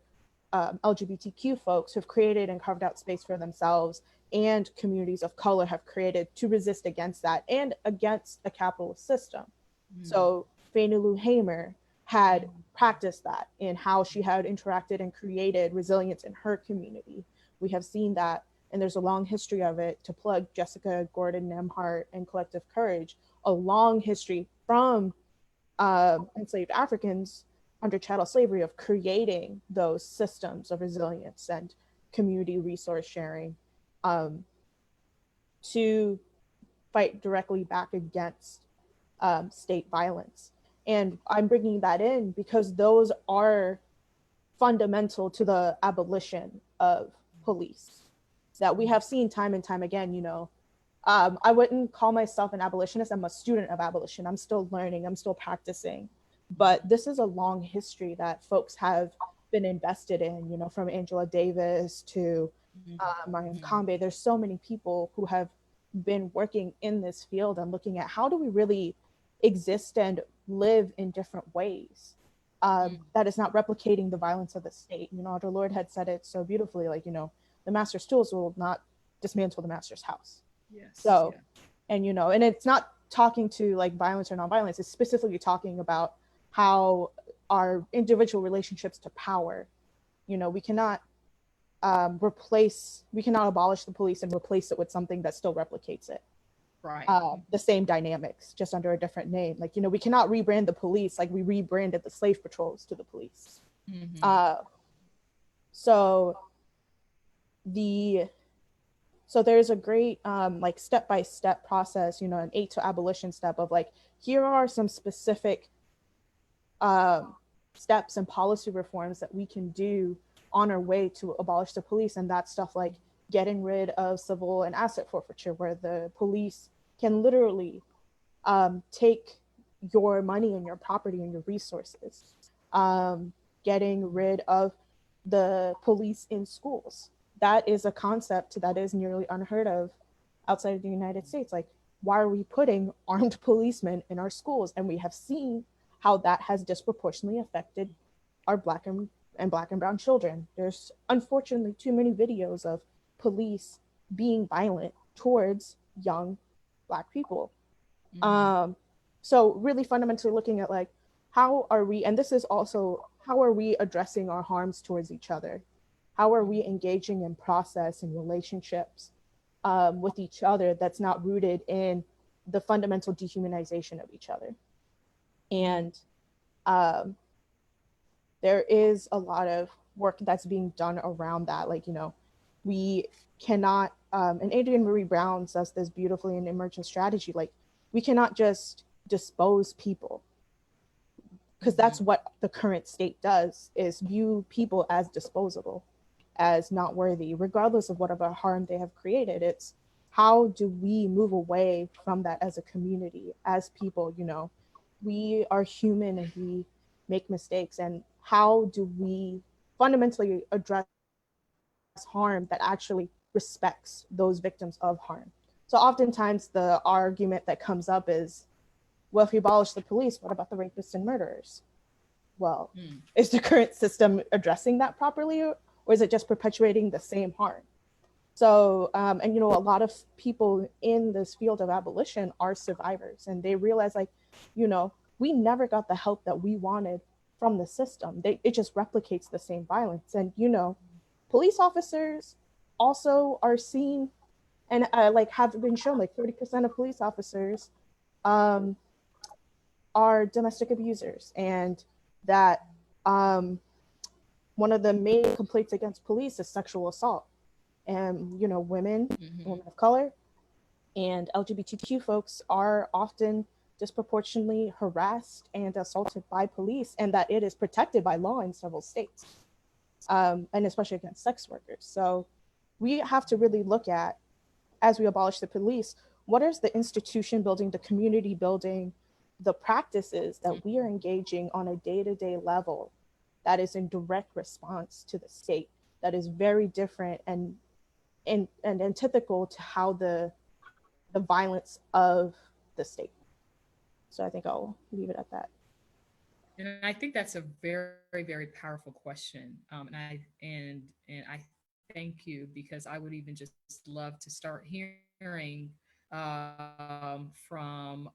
LGBTQ folks who've created and carved out space for themselves, and communities of color have created to resist against that and against a capitalist system. So Fannie Lou Hamer had practiced that in how she had interacted and created resilience in her community. We have seen that, and there's a long history of it. To plug Jessica Gordon Nemhart and Collective Courage, a long history from enslaved Africans under chattel slavery of creating those systems of resilience and community resource sharing to fight directly back against state violence. And I'm bringing that in because those are fundamental to the abolition of police that we have seen time and time again. You know, I wouldn't call myself an abolitionist. I'm a student of abolition. I'm still learning, I'm still practicing. But this is a long history that folks have been invested in, you know, from Angela Davis to Mariam Kambe. There's so many people who have been working in this field and looking at how do we really exist and live in different ways that is not replicating the violence of the state. You know, our Lord had said it so beautifully, like, you know, the master's tools will not dismantle the master's house. Yes. So, and, you know, and it's not talking to like violence or nonviolence, it's specifically talking about how our individual relationships to power, you know, we cannot we cannot abolish the police and replace it with something that still replicates it. Right. The same dynamics, just under a different name. Like, you know, we cannot rebrand the police like we rebranded the slave patrols to the police. So there's a great like step-by-step process, you know, an 8 to abolition step of like, here are some specific steps and policy reforms that we can do on our way to abolish the police. And that's stuff like getting rid of civil and asset forfeiture, where the police can literally take your money and your property and your resources. Getting rid of the police in schools. That is a concept that is nearly unheard of outside of the United States. Like, why are we putting armed policemen in our schools? And we have seen how that has disproportionately affected our Black and brown children. There's unfortunately too many videos of police being violent towards young Black people. So really fundamentally looking at like, how are we, and this is also, how are we addressing our harms towards each other? How are we engaging in process and relationships with each other that's not rooted in the fundamental dehumanization of each other? And there is a lot of work that's being done around that. Like, you know, we cannot, and Adrienne Marie Brown says this beautifully in Emergent Strategy, like, we cannot just dispose people, because that's what the current state does, is view people as disposable, as not worthy, regardless of whatever harm they have created. It's how do we move away from that as a community, as people? You know, we are human and we make mistakes, and how do we fundamentally address harm that actually respects those victims of harm? So oftentimes the argument that comes up is, well, if we abolish the police, what about the rapists and murderers? Well, is the current system addressing that properly, or is it just perpetuating the same harm? So, and you know, a lot of people in this field of abolition are survivors, and they realize, like, you know, we never got the help that we wanted from the system. It just replicates the same violence. And, you know, police officers also are seen and like have been shown, like 30% of police officers are domestic abusers, and that one of the main complaints against police is sexual assault. And, you know, women of color and LGBTQ folks are often disproportionately harassed and assaulted by police, and that it is protected by law in several states, and especially against sex workers. So we have to really look at, as we abolish the police, what is the institution building, the community building, the practices that we are engaging on a day-to-day level that is in direct response to the state, that is very different and antithetical to how the violence of the state. So I think I'll leave it at that. And I think that's a very, very powerful question. And I thank you, because I would even just love to start hearing from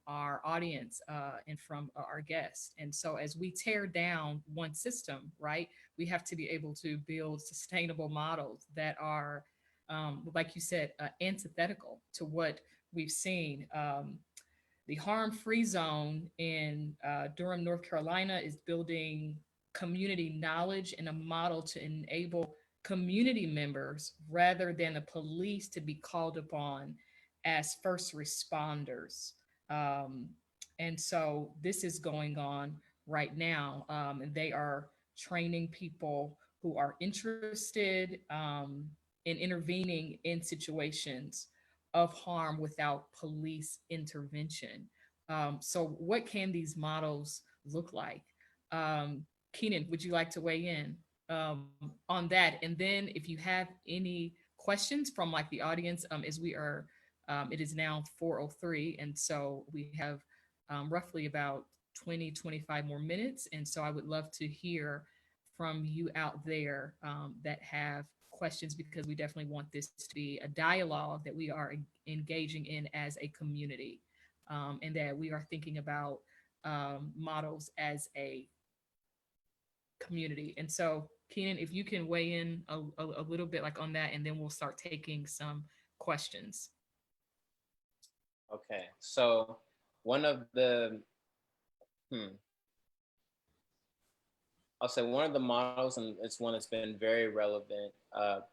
our audience and from our guests. And so as we tear down one system, right, we have to be able to build sustainable models that are, like you said, antithetical to what we've seen. The harm-free zone in Durham, North Carolina is building community knowledge and a model to enable community members rather than the police to be called upon as first responders. And so this is going on right now. And they are training people who are interested in intervening in situations of harm without police intervention. So what can these models look like? Keenan, would you like to weigh in on that? And then if you have any questions from like the audience, as we are, it is now 4:03. And so we have roughly about 20-25 more minutes. And so I would love to hear from you out there that have questions, because we definitely want this to be a dialogue that we are engaging in as a community, and that we are thinking about models as a community. And so, Keenan, if you can weigh in a little bit like on that, and then we'll start taking some questions. Okay, so one of the, I'll say one of the models, and it's one that's been very relevant,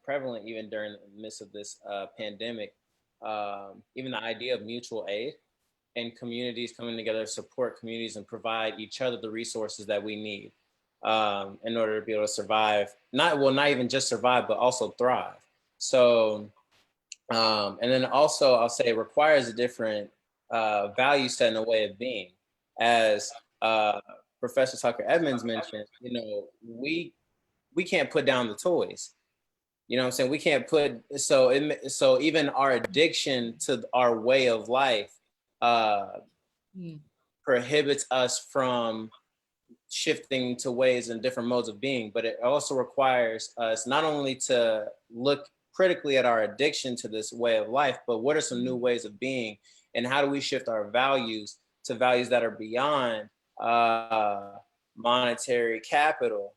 prevalent even during the midst of this pandemic, even the idea of mutual aid and communities coming together to support communities and provide each other the resources that we need in order to be able to survive, not even just survive, but also thrive. So, and then also I'll say it requires a different value set and a way of being. As Professor Tucker Edmonds mentioned, we can't put down the toys. You know what I'm saying? We can't put, so even our addiction to our way of life prohibits us from shifting to ways and different modes of being, but it also requires us not only to look critically at our addiction to this way of life, but what are some new ways of being, and how do we shift our values to values that are beyond monetary capital,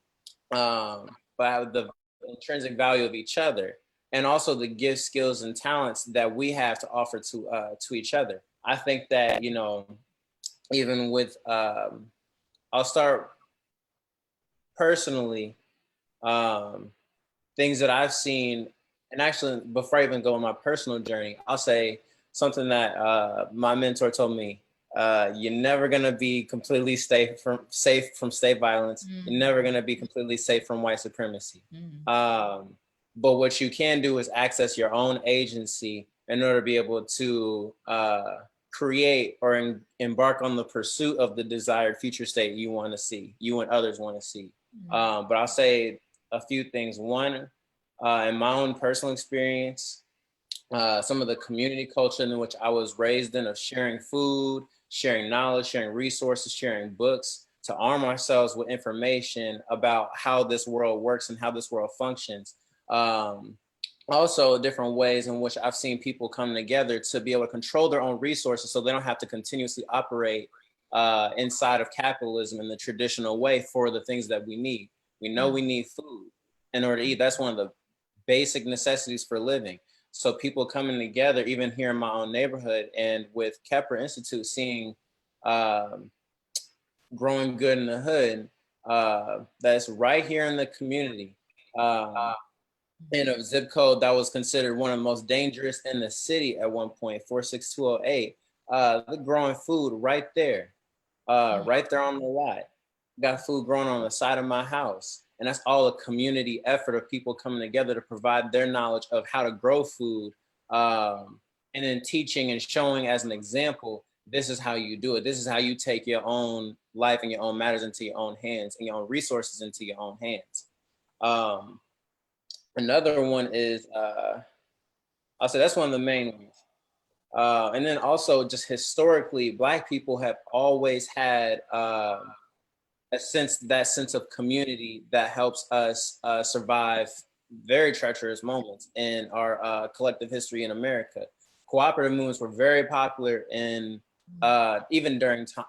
but the intrinsic value of each other, and also the gifts, skills, and talents that we have to offer to each other. I think that, even with, I'll start personally, things that I've seen, and actually before I even go on my personal journey, I'll say something that my mentor told me. You're never gonna be completely safe from state violence. You're never gonna be completely safe from white supremacy. But what you can do is access your own agency in order to be able to create or embark on the pursuit of the desired future state you want to see, you and others want to see. But I'll say a few things. One, in my own personal experience, some of the community culture in which I was raised in, of sharing food, sharing knowledge, sharing resources, sharing books, to arm ourselves with information about how this world works and how this world functions. Also, different ways in which I've seen people come together to be able to control their own resources so they don't have to continuously operate inside of capitalism in the traditional way for the things that we need. We know we need food in order to eat. That's one of the basic necessities for living. So people coming together, even here in my own neighborhood and with Kepler Institute, seeing Growing Good in the Hood, that's right here in the community, in a zip code that was considered one of the most dangerous in the city at one point, 46208. They're growing food right there, right there on the lot. Got food growing on the side of my house. And that's all a community effort of people coming together to provide their knowledge of how to grow food, and then teaching and showing as an example, this is how you do it. This is how you take your own life and your own matters into your own hands and your own resources into your own hands. Another one is, I'll say that's one of the main ones. And then also just historically, Black people have always had that sense of community that helps us survive very treacherous moments in our collective history in America. Cooperative movements were very popular in even during time.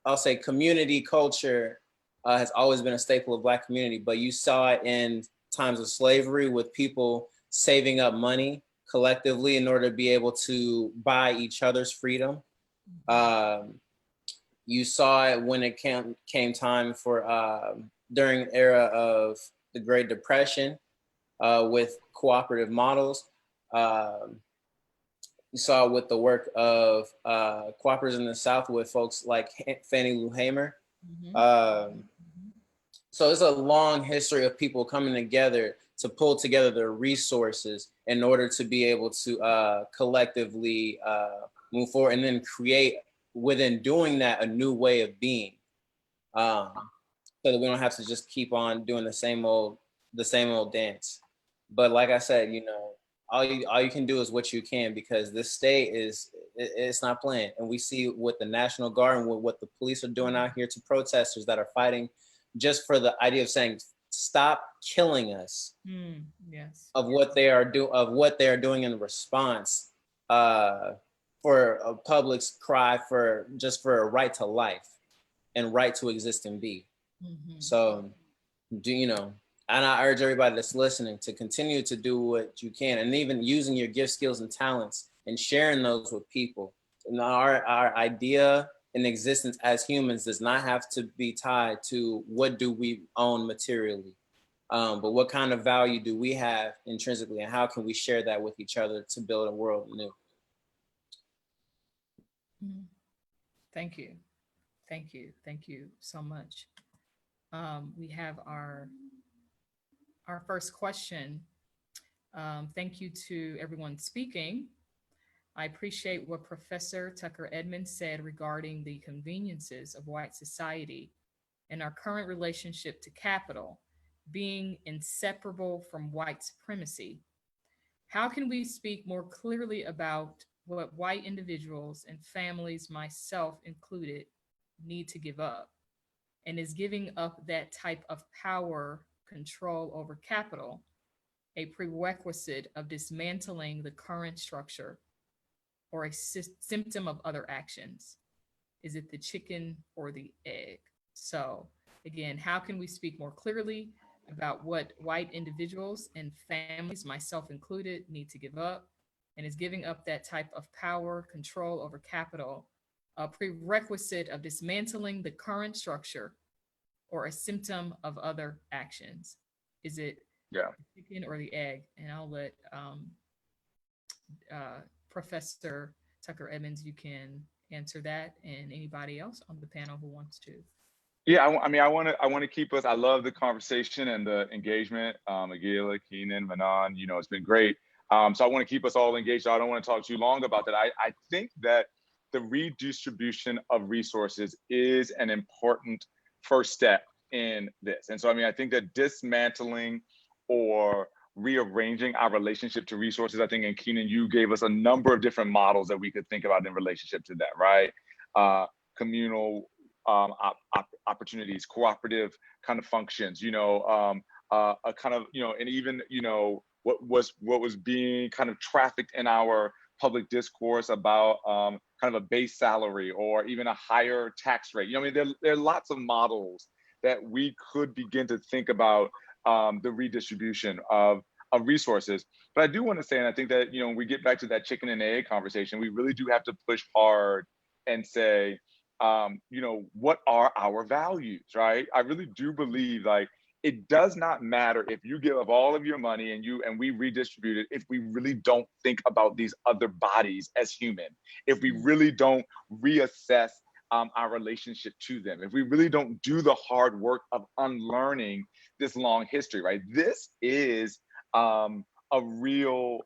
I'll say community culture has always been a staple of Black community, but you saw it in times of slavery with people saving up money collectively in order to be able to buy each other's freedom. You saw it when it came time for during the era of the Great Depression with cooperative models. You saw it with the work of cooperatives in the South with folks like Fannie Lou Hamer. So it's a long history of people coming together to pull together their resources in order to be able to collectively move forward and then create within doing that a new way of being, so that we don't have to just keep on doing the same old dance. But like I said, you know, all you can do is what you can, because this state it's not playing. And we see what the National Guard and what the police are doing out here to protesters that are fighting just for the idea of saying, stop killing us. Yes. Of what they are doing in response for a public's cry for a right to life and right to exist and be. So and I urge everybody that's listening to continue to do what you can, and even using your gifts, skills, and talents and sharing those with people. And our idea in existence as humans does not have to be tied to what do we own materially, but what kind of value do we have intrinsically, and how can we share that with each other to build a world anew? Thank you. Thank you. Thank you so much. We have our first question. Thank you to everyone speaking. I appreciate what Professor Tucker Edmonds said regarding the conveniences of white society and our current relationship to capital being inseparable from white supremacy. How can we speak more clearly about what white individuals and families, myself included, need to give up? And is giving up that type of power, control over capital, a prerequisite of dismantling the current structure or a symptom of other actions? Is it the chicken or the egg? So again, how can we speak more clearly about what white individuals and families, myself included, need to give up? And is giving up that type of power, control over capital, a prerequisite of dismantling the current structure or a symptom of other actions? Is it the chicken or the egg? And I'll let Professor Tucker Edmonds, you can answer that, and anybody else on the panel who wants to. Yeah, I want to keep us. I love the conversation and the engagement. Aghilah, Keenan, Manon, it's been great. So I want to keep us all engaged. I don't want to talk too long about that. I think that the redistribution of resources is an important first step in this. And so, I think that dismantling or rearranging our relationship to resources, I think, and Keenan, you gave us a number of different models that we could think about in relationship to that, right? Communal opportunities, cooperative kind of functions, a kind of, and even, what was being kind of trafficked in our public discourse about kind of a base salary or even a higher tax rate. There are lots of models that we could begin to think about the redistribution of resources. But I do want to say, and I think that, when we get back to that chicken and egg conversation, we really do have to push hard and say, what are our values, right? I really do believe, like, it does not matter if you give up all of your money and we redistribute it if we really don't think about these other bodies as human, if we really don't reassess our relationship to them, if we really don't do the hard work of unlearning this long history, right? This is a real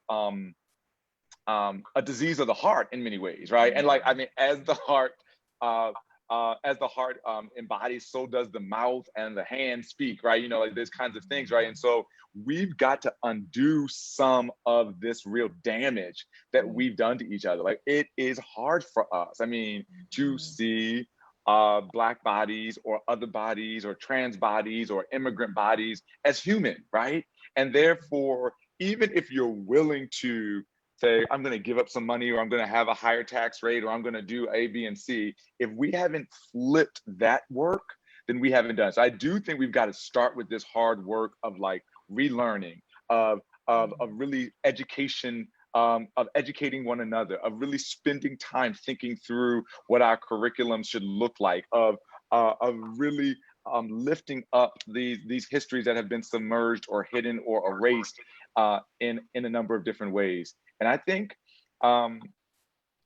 a disease of the heart in many ways, right? And like, I mean, as the heart embodies, so does the mouth and the hand speak, right? You know, like these kinds of things, right? And so we've got to undo some of this real damage that we've done to each other. Like, it is hard for us, I mean, to see Black bodies or other bodies or trans bodies or immigrant bodies as human, right? And therefore, even if you're willing to say, I'm going to give up some money, or I'm going to have a higher tax rate, or I'm going to do A, B, and C, if we haven't flipped that work, then we haven't done. So I do think we've got to start with this hard work of like relearning, of really education, of educating one another, of really spending time thinking through what our curriculum should look like, of really lifting up these histories that have been submerged or hidden or erased in a number of different ways. And I think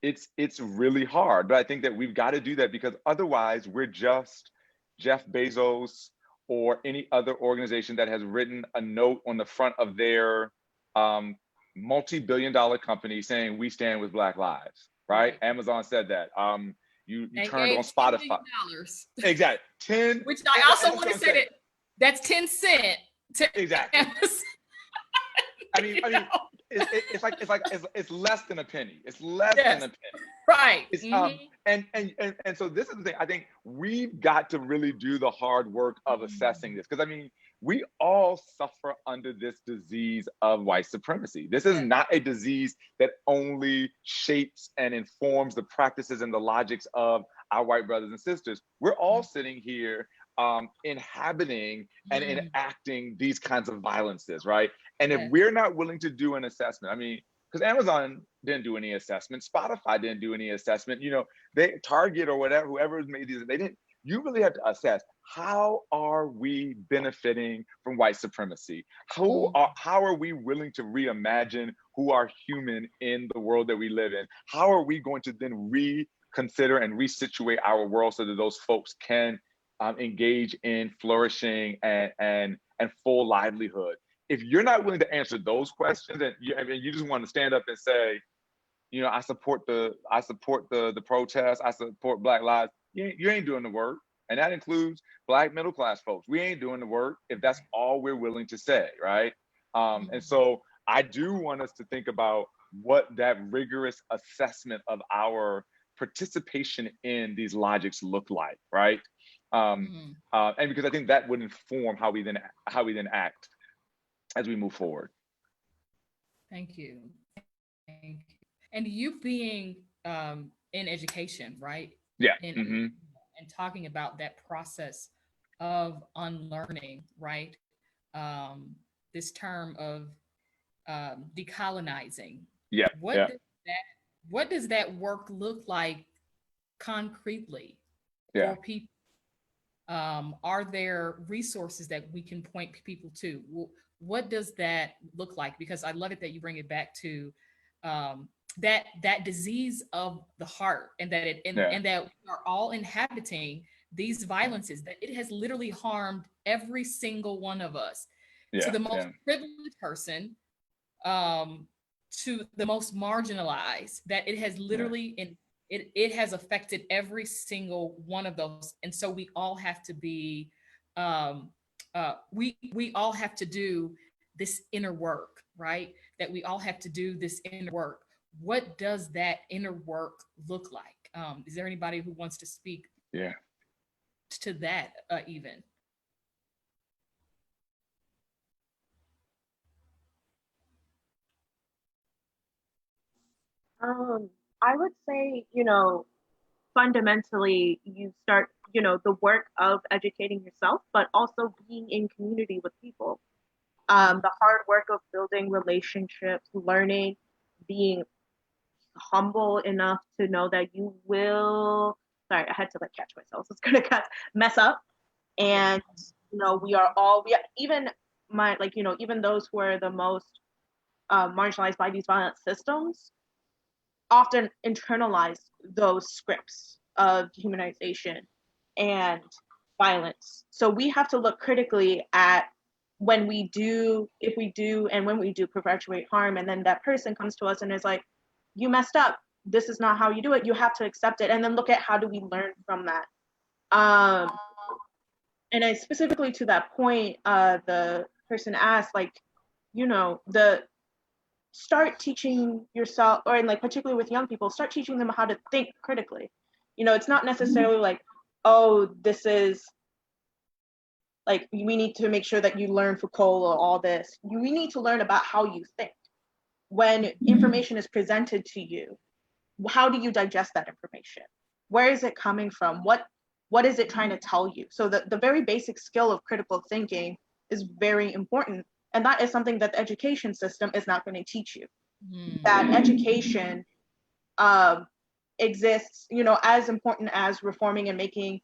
it's really hard, but I think that we've got to do that, because otherwise we're just Jeff Bezos or any other organization that has written a note on the front of their multi-billion-dollar company saying we stand with Black lives, right? Amazon said that. You turned on Spotify. Exactly. 10. Which I also want to say that's 10 cents. Exactly. I mean, it's less than a penny. It's less than a penny. Right. It's, and so this is the thing. I think we've got to really do the hard work of assessing this, because I mean, we all suffer under this disease of white supremacy. This is not a disease that only shapes and informs the practices and the logics of our white brothers and sisters. We're all sitting here inhabiting and enacting these kinds of violences, right? And if we're not willing to do an assessment, I mean, because Amazon didn't do any assessment, Spotify didn't do any assessment, you know, Target or whatever, whoever made these, they didn't. You really have to assess, how are we benefiting from white supremacy? How are we willing to reimagine who are human in the world that we live in? How are we going to then reconsider and resituate our world so that those folks can engage in flourishing and full livelihood? If you're not willing to answer those questions, and you just want to stand up and say, you know, I support the protest, I support Black lives, you ain't doing the work. And that includes Black middle class folks. We ain't doing the work if that's all we're willing to say, right? And so I do want us to think about what that rigorous assessment of our participation in these logics look like, right? And because I think that would inform how we then act as we move forward. Thank you. And you being in education, right? Yeah. And talking about that process of unlearning, right? This term of decolonizing. Yeah. What does that work look like concretely for people? Are there resources that we can point people to? What does that look like? Because I love it that you bring it back to that disease of the heart, and that and that we are all inhabiting these violences, that it has literally harmed every single one of us, to the most privileged person, to the most marginalized, that it has literally it has affected every single one of those. And so we all have to be we all have to do this inner work, right? That we all have to do this inner work. What does that inner work look like? Is there anybody who wants to speak to that even? I would say, fundamentally, you start, the work of educating yourself, but also being in community with people. The hard work of building relationships, learning, being humble enough to know that you will, sorry, I had to catch myself. So it's going to mess up. And even those who are the most marginalized by these violent systems often internalize those scripts of dehumanization and violence. So we have to look critically at when we do perpetuate harm, and then that person comes to us and is like, you messed up, this is not how you do it, you have to accept it, and then look at how do we learn from that. And I specifically to that point, the person asked, start teaching yourself, or particularly with young people, start teaching them how to think critically. It's not necessarily like, oh, this is like, we need to make sure that you learn Foucault or all this. We need to learn about how you think. When information is presented to you, how do you digest that information? Where is it coming from? What is it trying to tell you? So the very basic skill of critical thinking is very important. And that is something that the education system is not going to teach you. That education exists, as important as reforming and making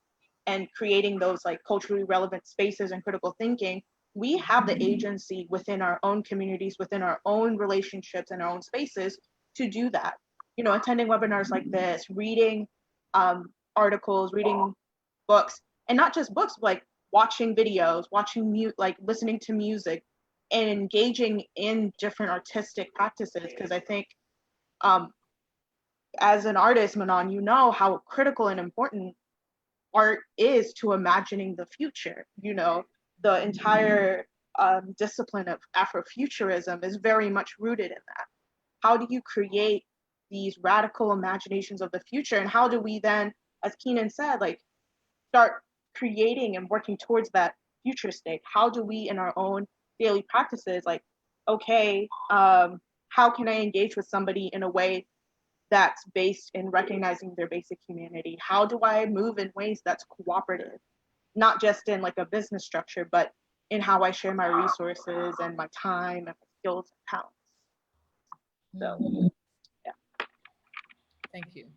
and creating those culturally relevant spaces and critical thinking. We have the agency within our own communities, within our own relationships and our own spaces to do that. Attending webinars like this, reading articles, reading books, and not just books, like watching videos, listening to music, and engaging in different artistic practices. Because I think as an artist, Manon, how critical and important art is to imagining the future. The entire discipline of Afrofuturism is very much rooted in that. How do you create these radical imaginations of the future? And how do we then, as Keenan said, start creating and working towards that future state? How do we in our own daily practices, how can I engage with somebody in a way that's based in recognizing their basic humanity? How do I move in ways that's cooperative, not just in a business structure, but in how I share my resources and my time and my skills and talents? So, yeah. Thank you.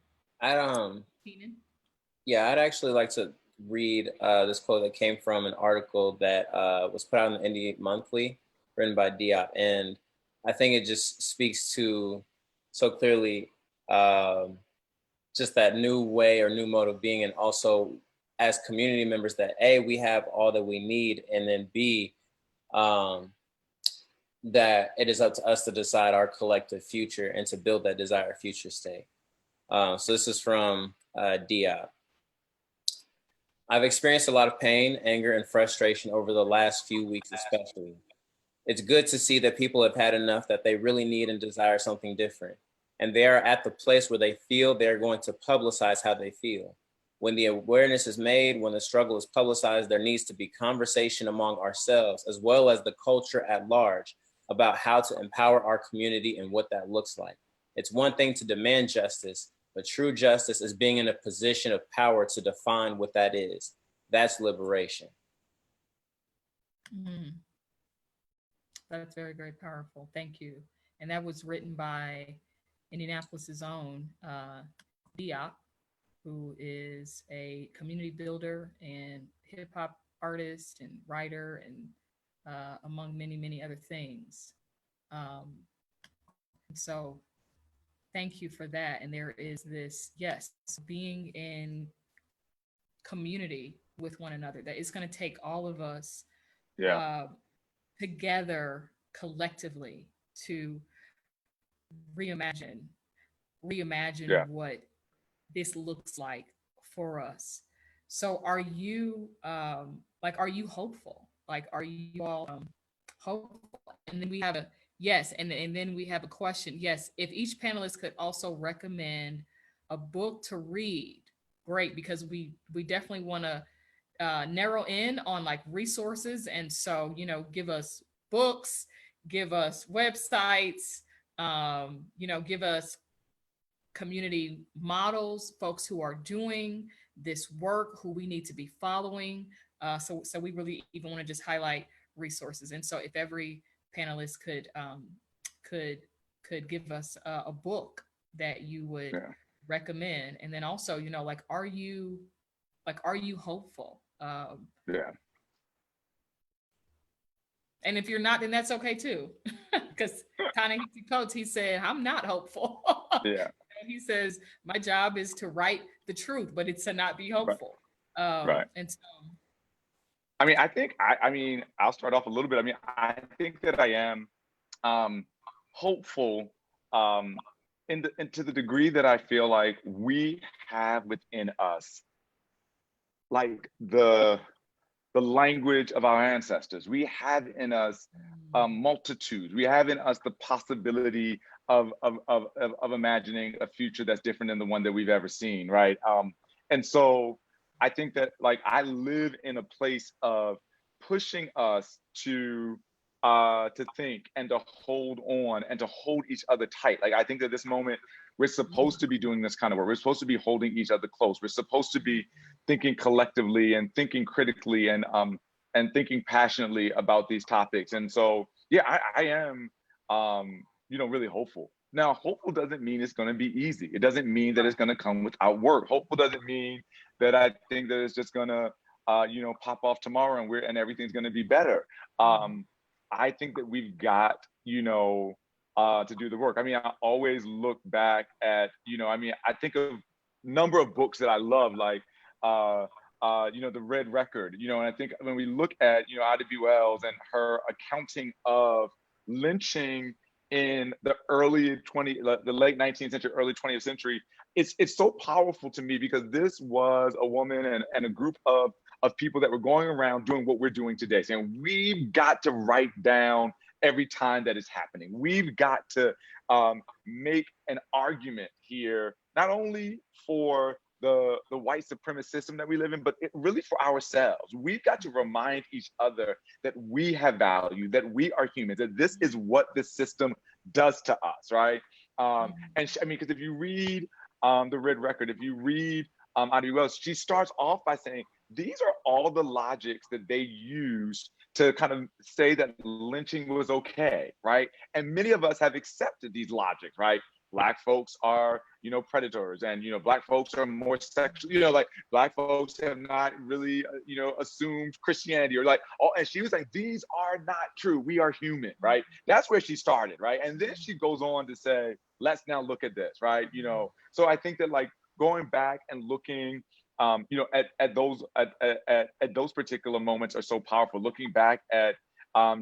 Keenan? Yeah, I'd actually like to read this quote that came from an article that was put out in the Indie Monthly, written by Diop, and I think it just speaks to so clearly just that new way or new mode of being, and also as community members that A, we have all that we need, and then B, that it is up to us to decide our collective future and to build that desired future state. So this is from Diop. I've experienced a lot of pain, anger, and frustration over the last few weeks especially. It's good to see that people have had enough, that they really need and desire something different. And they are at the place where they feel they're going to publicize how they feel. When the awareness is made, when the struggle is publicized, there needs to be conversation among ourselves, as well as the culture at large, about how to empower our community and what that looks like. It's one thing to demand justice, but true justice is being in a position of power to define what that is. That's liberation. That's very, very powerful. Thank you. And that was written by Indianapolis's own Diop, who is a community builder and hip hop artist and writer, and among many, many other things. So thank you for that. And there is this, yes, being in community with one another, that it's going to take all of us together collectively to reimagine what this looks like for us. So are you are you hopeful? Are you all hopeful? And then we have a yes, and then we have a question. Yes, if each panelist could also recommend a book to read, great, because we definitely want to narrow in on resources. And so, give us books, give us websites, give us community models, folks who are doing this work, who we need to be following. So we really even want to just highlight resources. And so if every panelist could give us a book that you would recommend, and then also, are you hopeful? And if you're not, then that's okay too. Because Ta-Nehisi Coates, he said, I'm not hopeful. Yeah. And he says, my job is to write the truth, but it's to not be Right. hopeful. Right. And so, I mean, I think, I mean, I'll start off a little bit. I mean, I think that I am hopeful and to the degree that I feel like we have within us, like the language of our ancestors. We have in us multitudes. We have in us the possibility of imagining a future that's different than the one that we've ever seen, right? And so I think that, like, I live in a place of pushing us to think and to hold on and to hold each other tight. Like, I think that this moment we're supposed to be doing this kind of work. We're supposed to be holding each other close. We're supposed to be thinking collectively and thinking critically and thinking passionately about these topics. And so, yeah, I am, you know, really hopeful. Now, hopeful doesn't mean it's going to be easy. It doesn't mean that it's going to come without work. Hopeful doesn't mean that I think that it's just going to, you know, pop off tomorrow and everything's going to be better. I think that we've got, you know, to do the work. I mean, I always look back at, you know, I mean, I think of a number of books that I love, like, you know, The Red Record, you know, and I think when we look at, you know, Ida B. Wells and her accounting of lynching in the late 19th century, early 20th century, it's so powerful to me because this was a woman and a group of people that were going around doing what we're doing today, saying we've got to write down every time that it's happening. We've got to make an argument here, not only for the white supremacist system that we live in, but really for ourselves. We've got to remind each other that we have value, that we are humans, that this is what this system does to us, right? I mean, because if you read The Red Record, if you read Ida B. Wells, she starts off by saying, these are all the logics that they used to kind of say that lynching was okay, right? And many of us have accepted these logics, right? Black folks are, you know, predators, and, you know, Black folks are more sexual, you know, like Black folks have not really, you know, assumed Christianity, or like, oh, and she was like, these are not true. We are human, right? That's where she started, right? And then she goes on to say, let's now look at this, right? You know, so I think that, like, going back and looking, you know, at those particular moments are so powerful. Looking back at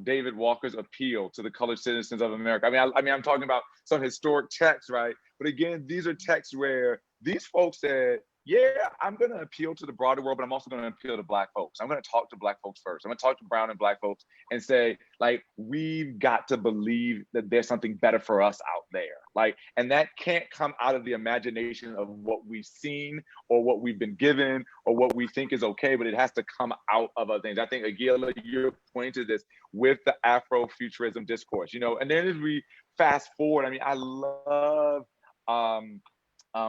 David Walker's appeal to the colored citizens of America. I mean, I'm talking about some historic texts, right? But again, these are texts where these folks said, yeah, I'm going to appeal to the broader world, but I'm also going to appeal to Black folks. I'm going to talk to Black folks first. I'm going to talk to brown and Black folks and say, like, we've got to believe that there's something better for us out there. Like, and that can't come out of the imagination of what we've seen or what we've been given or what we think is okay, but it has to come out of other things. I think, Aghilah, you're pointing to this with the Afrofuturism discourse, you know, and then as we fast forward, I mean, I love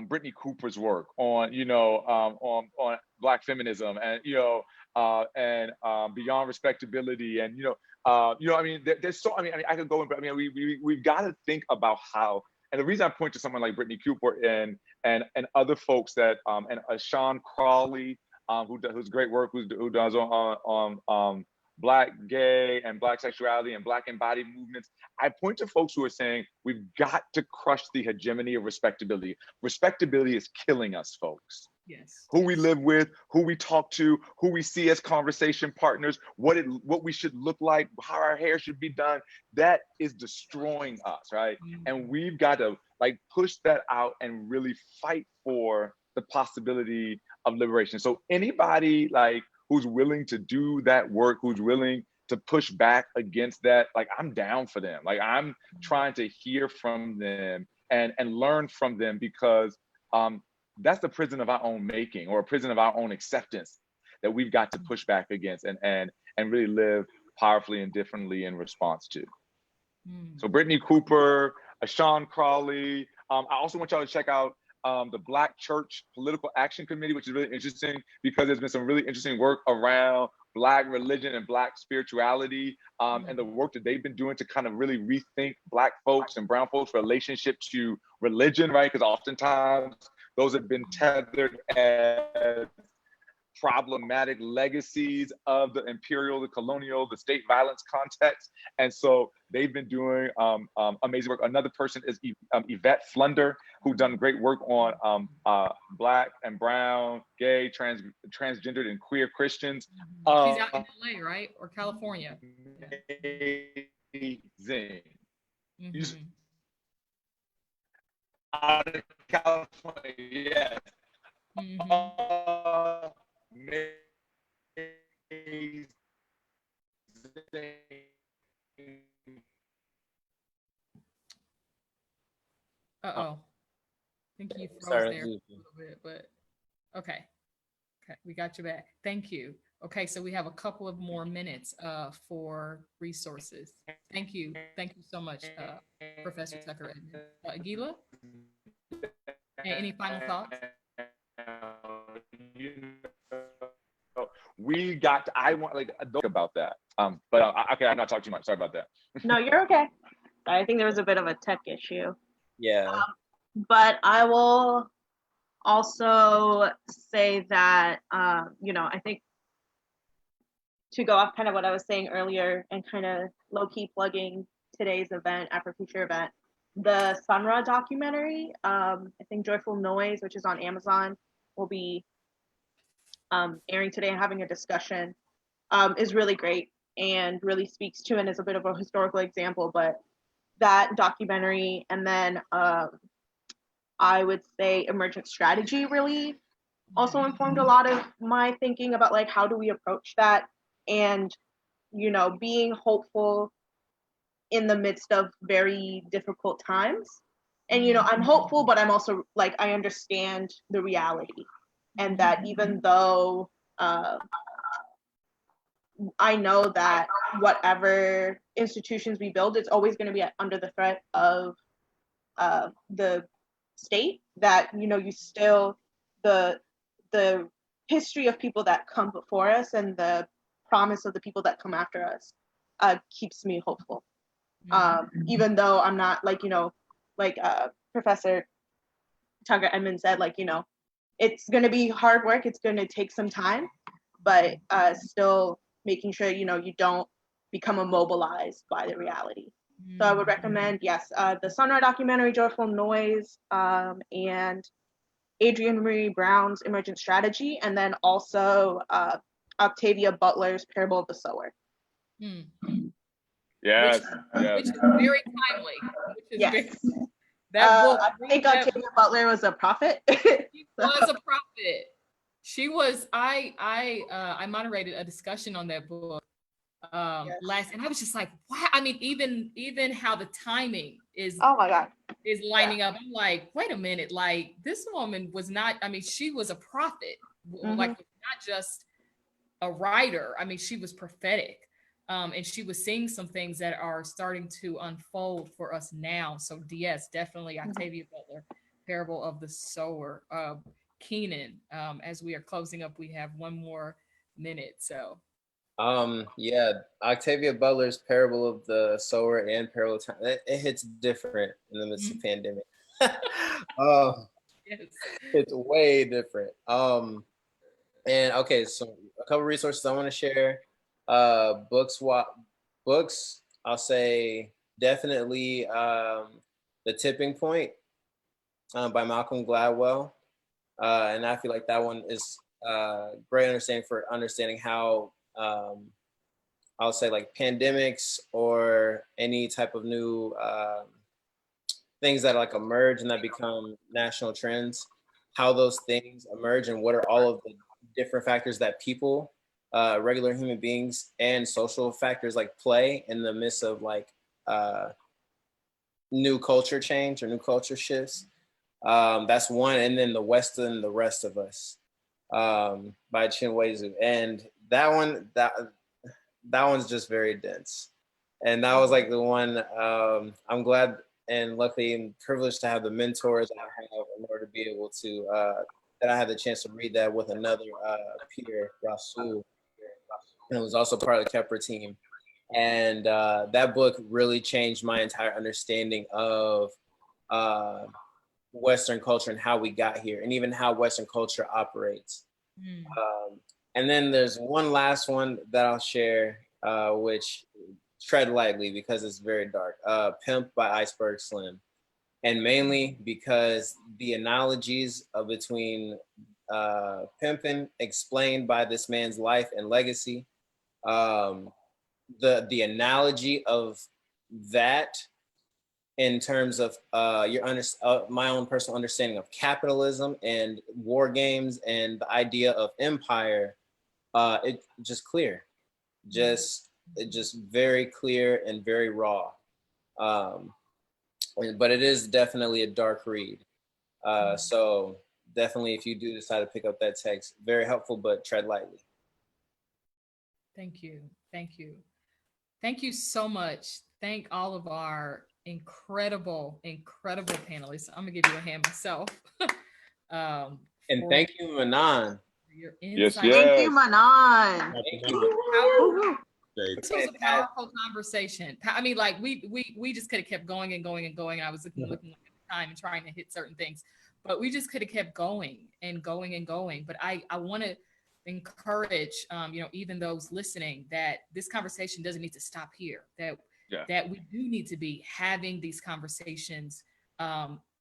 Brittany Cooper's work on, you know, on Black feminism and, you know, and beyond respectability, and, you know, I mean, there's so, I mean, I could go in, but I mean, we've got to think about how, and the reason I point to someone like Brittany Cooper and other folks that, and Sean Crawley, who's great work, who does on Black gay and Black sexuality and Black embodied movements. I point to folks who are saying we've got to crush the hegemony of respectability. Respectability is killing us, folks. yes. Who we live with, who we talk to, who we see as conversation partners, what we should look like, how our hair should be done, that is destroying us, right? And we've got to, like, push that out and really fight for the possibility of liberation. So anybody, like, who's willing to do that work, who's willing to push back against that, like, I'm down for them. Like, I'm trying to hear from them and learn from them, because that's the prison of our own making, or a prison of our own acceptance, that we've got to push back against and really live powerfully and differently in response to. So Brittany Cooper, Sean Crawley. I also want y'all to check out the Black Church Political Action Committee, which is really interesting because there's been some really interesting work around Black religion and Black spirituality, and the work that they've been doing to kind of really rethink Black folks and brown folks' relationship to religion, right? Because oftentimes those have been tethered as problematic legacies of the imperial, the colonial, the state violence context. And so they've been doing amazing work. Another person is Yvette Flunder, who's done great work on Black and brown, gay, transgendered, and queer Christians. She's out in LA, right? Or California. Amazing. Mm-hmm. Out of California, yes. Mm-hmm. Uh-oh. I think you froze there for a little bit, but okay. Okay, we got you back. Thank you. Okay, so we have a couple of more minutes for resources. Thank you. Thank you so much, Professor Tucker Edmonds. Aghilah? Any final thoughts? I want like talk about that. But okay, I'm not talking too much. Sorry about that. No, you're okay. I think there was a bit of a tech issue. Yeah. But I will also say that, I think to go off kind of what I was saying earlier and kind of low-key plugging today's event, Afrofuture event, the Sunra documentary, I think Joyful Noise, which is on Amazon, will be airing today and having a discussion, is really great and really speaks to and is a bit of a historical example. But that documentary, and then I would say Emergent Strategy really also informed a lot of my thinking about like how do we approach that, and being hopeful in the midst of very difficult times. And I'm hopeful, but I'm also like, I understand the reality, and that even though I know that whatever institutions we build, it's always going to be under the threat of the state, that you still the history of people that come before us and the promise of the people that come after us keeps me hopeful. Even though I'm not like Professor Tucker Edmonds said, like it's going to be hard work, it's going to take some time, but still making sure you don't become immobilized by the reality. So I would recommend, yes, the Sunrise documentary, Joyful Noise, and Adrienne Marie Brown's Emergent Strategy, and then also Octavia Butler's Parable of the Sower. Yes, which is very timely. Yes. That book. I think Octavia Butler was a prophet. She was a prophet. She was. I moderated a discussion on that book last, and I was just like, wow. I mean, even how the timing is. Oh my God. Is lining up. I'm like, wait a minute. Like, this woman was not. I mean, she was a prophet. Like, not just a writer. I mean, she was prophetic. And she was seeing some things that are starting to unfold for us now. So yes, definitely Octavia Butler, Parable of the Sower. Keenan, as we are closing up, we have one more minute. So yeah, Octavia Butler's Parable of the Sower and Parable of Time, it hits different in the midst of pandemic. Yes. It's way different. And okay, so a couple resources I want to share. Books, I'll say definitely The Tipping Point by Malcolm Gladwell. And I feel like that one is great understanding for understanding how I'll say like pandemics or any type of new things that like emerge and that become national trends, how those things emerge and what are all of the different factors that people, regular human beings and social factors like play in the midst of like new culture change or new culture shifts. That's one. And then The West and the Rest of Us by Chinwezu. And that one's just very dense. And that was like the one I'm glad and luckily and privileged to have the mentors that I have in order to be able to, that I had the chance to read that with another peer, Rasul. And it was also part of the Kepler team. And that book really changed my entire understanding of Western culture and how we got here and even how Western culture operates. Mm. And then there's one last one that I'll share, which tread lightly because it's very dark. Pimp by Iceberg Slim. And mainly because the analogies between pimping explained by this man's life and legacy, the analogy of that in terms of my own personal understanding of capitalism and war games and the idea of empire, it just clear, just very clear and very raw. But it is definitely a dark read. So definitely, if you do decide to pick up that text, very helpful, but tread lightly. Thank you. Thank you. Thank you so much. Thank all of our incredible panelists. I'm gonna give you a hand myself. And thank you, Manon. Your Yes, insight. Thank you, Manon. Thank you. This was a powerful conversation. I mean, like we just could have kept going and going and going. I was looking at the time and trying to hit certain things, but we just could have kept going and going and going. But I want to encourage, even those listening, that this conversation doesn't need to stop here. That we do need to be having these conversations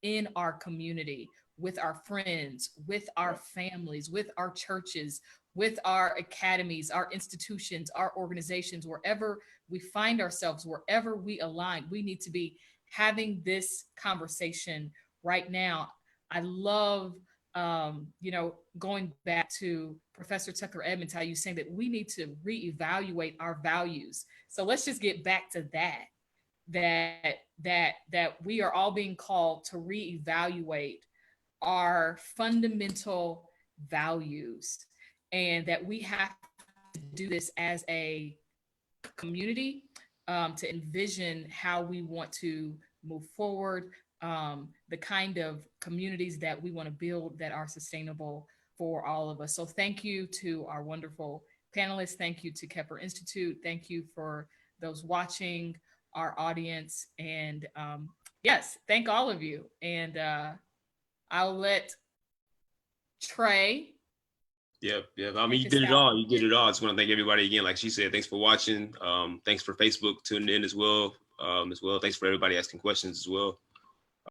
in our community, with our friends, with our families, with our churches, with our academies, our institutions, our organizations, wherever we find ourselves, wherever we align, we need to be having this conversation right now. I love, going back to Professor Tucker Edmonds, how you saying that we need to reevaluate our values. So let's just get back to that we are all being called to reevaluate our fundamental values, and that we have to do this as a community, to envision how we want to move forward, the kind of communities that we want to build that are sustainable for all of us. So thank you to our wonderful panelists. Thank you to Kepler Institute. Thank you for those watching, our audience. And yes, thank all of you. And I'll let Trey. Yep. I mean, you did it all. You did it all. I just want to thank everybody again. Like she said, thanks for watching. Thanks for Facebook tuning in as well. Thanks for everybody asking questions as well.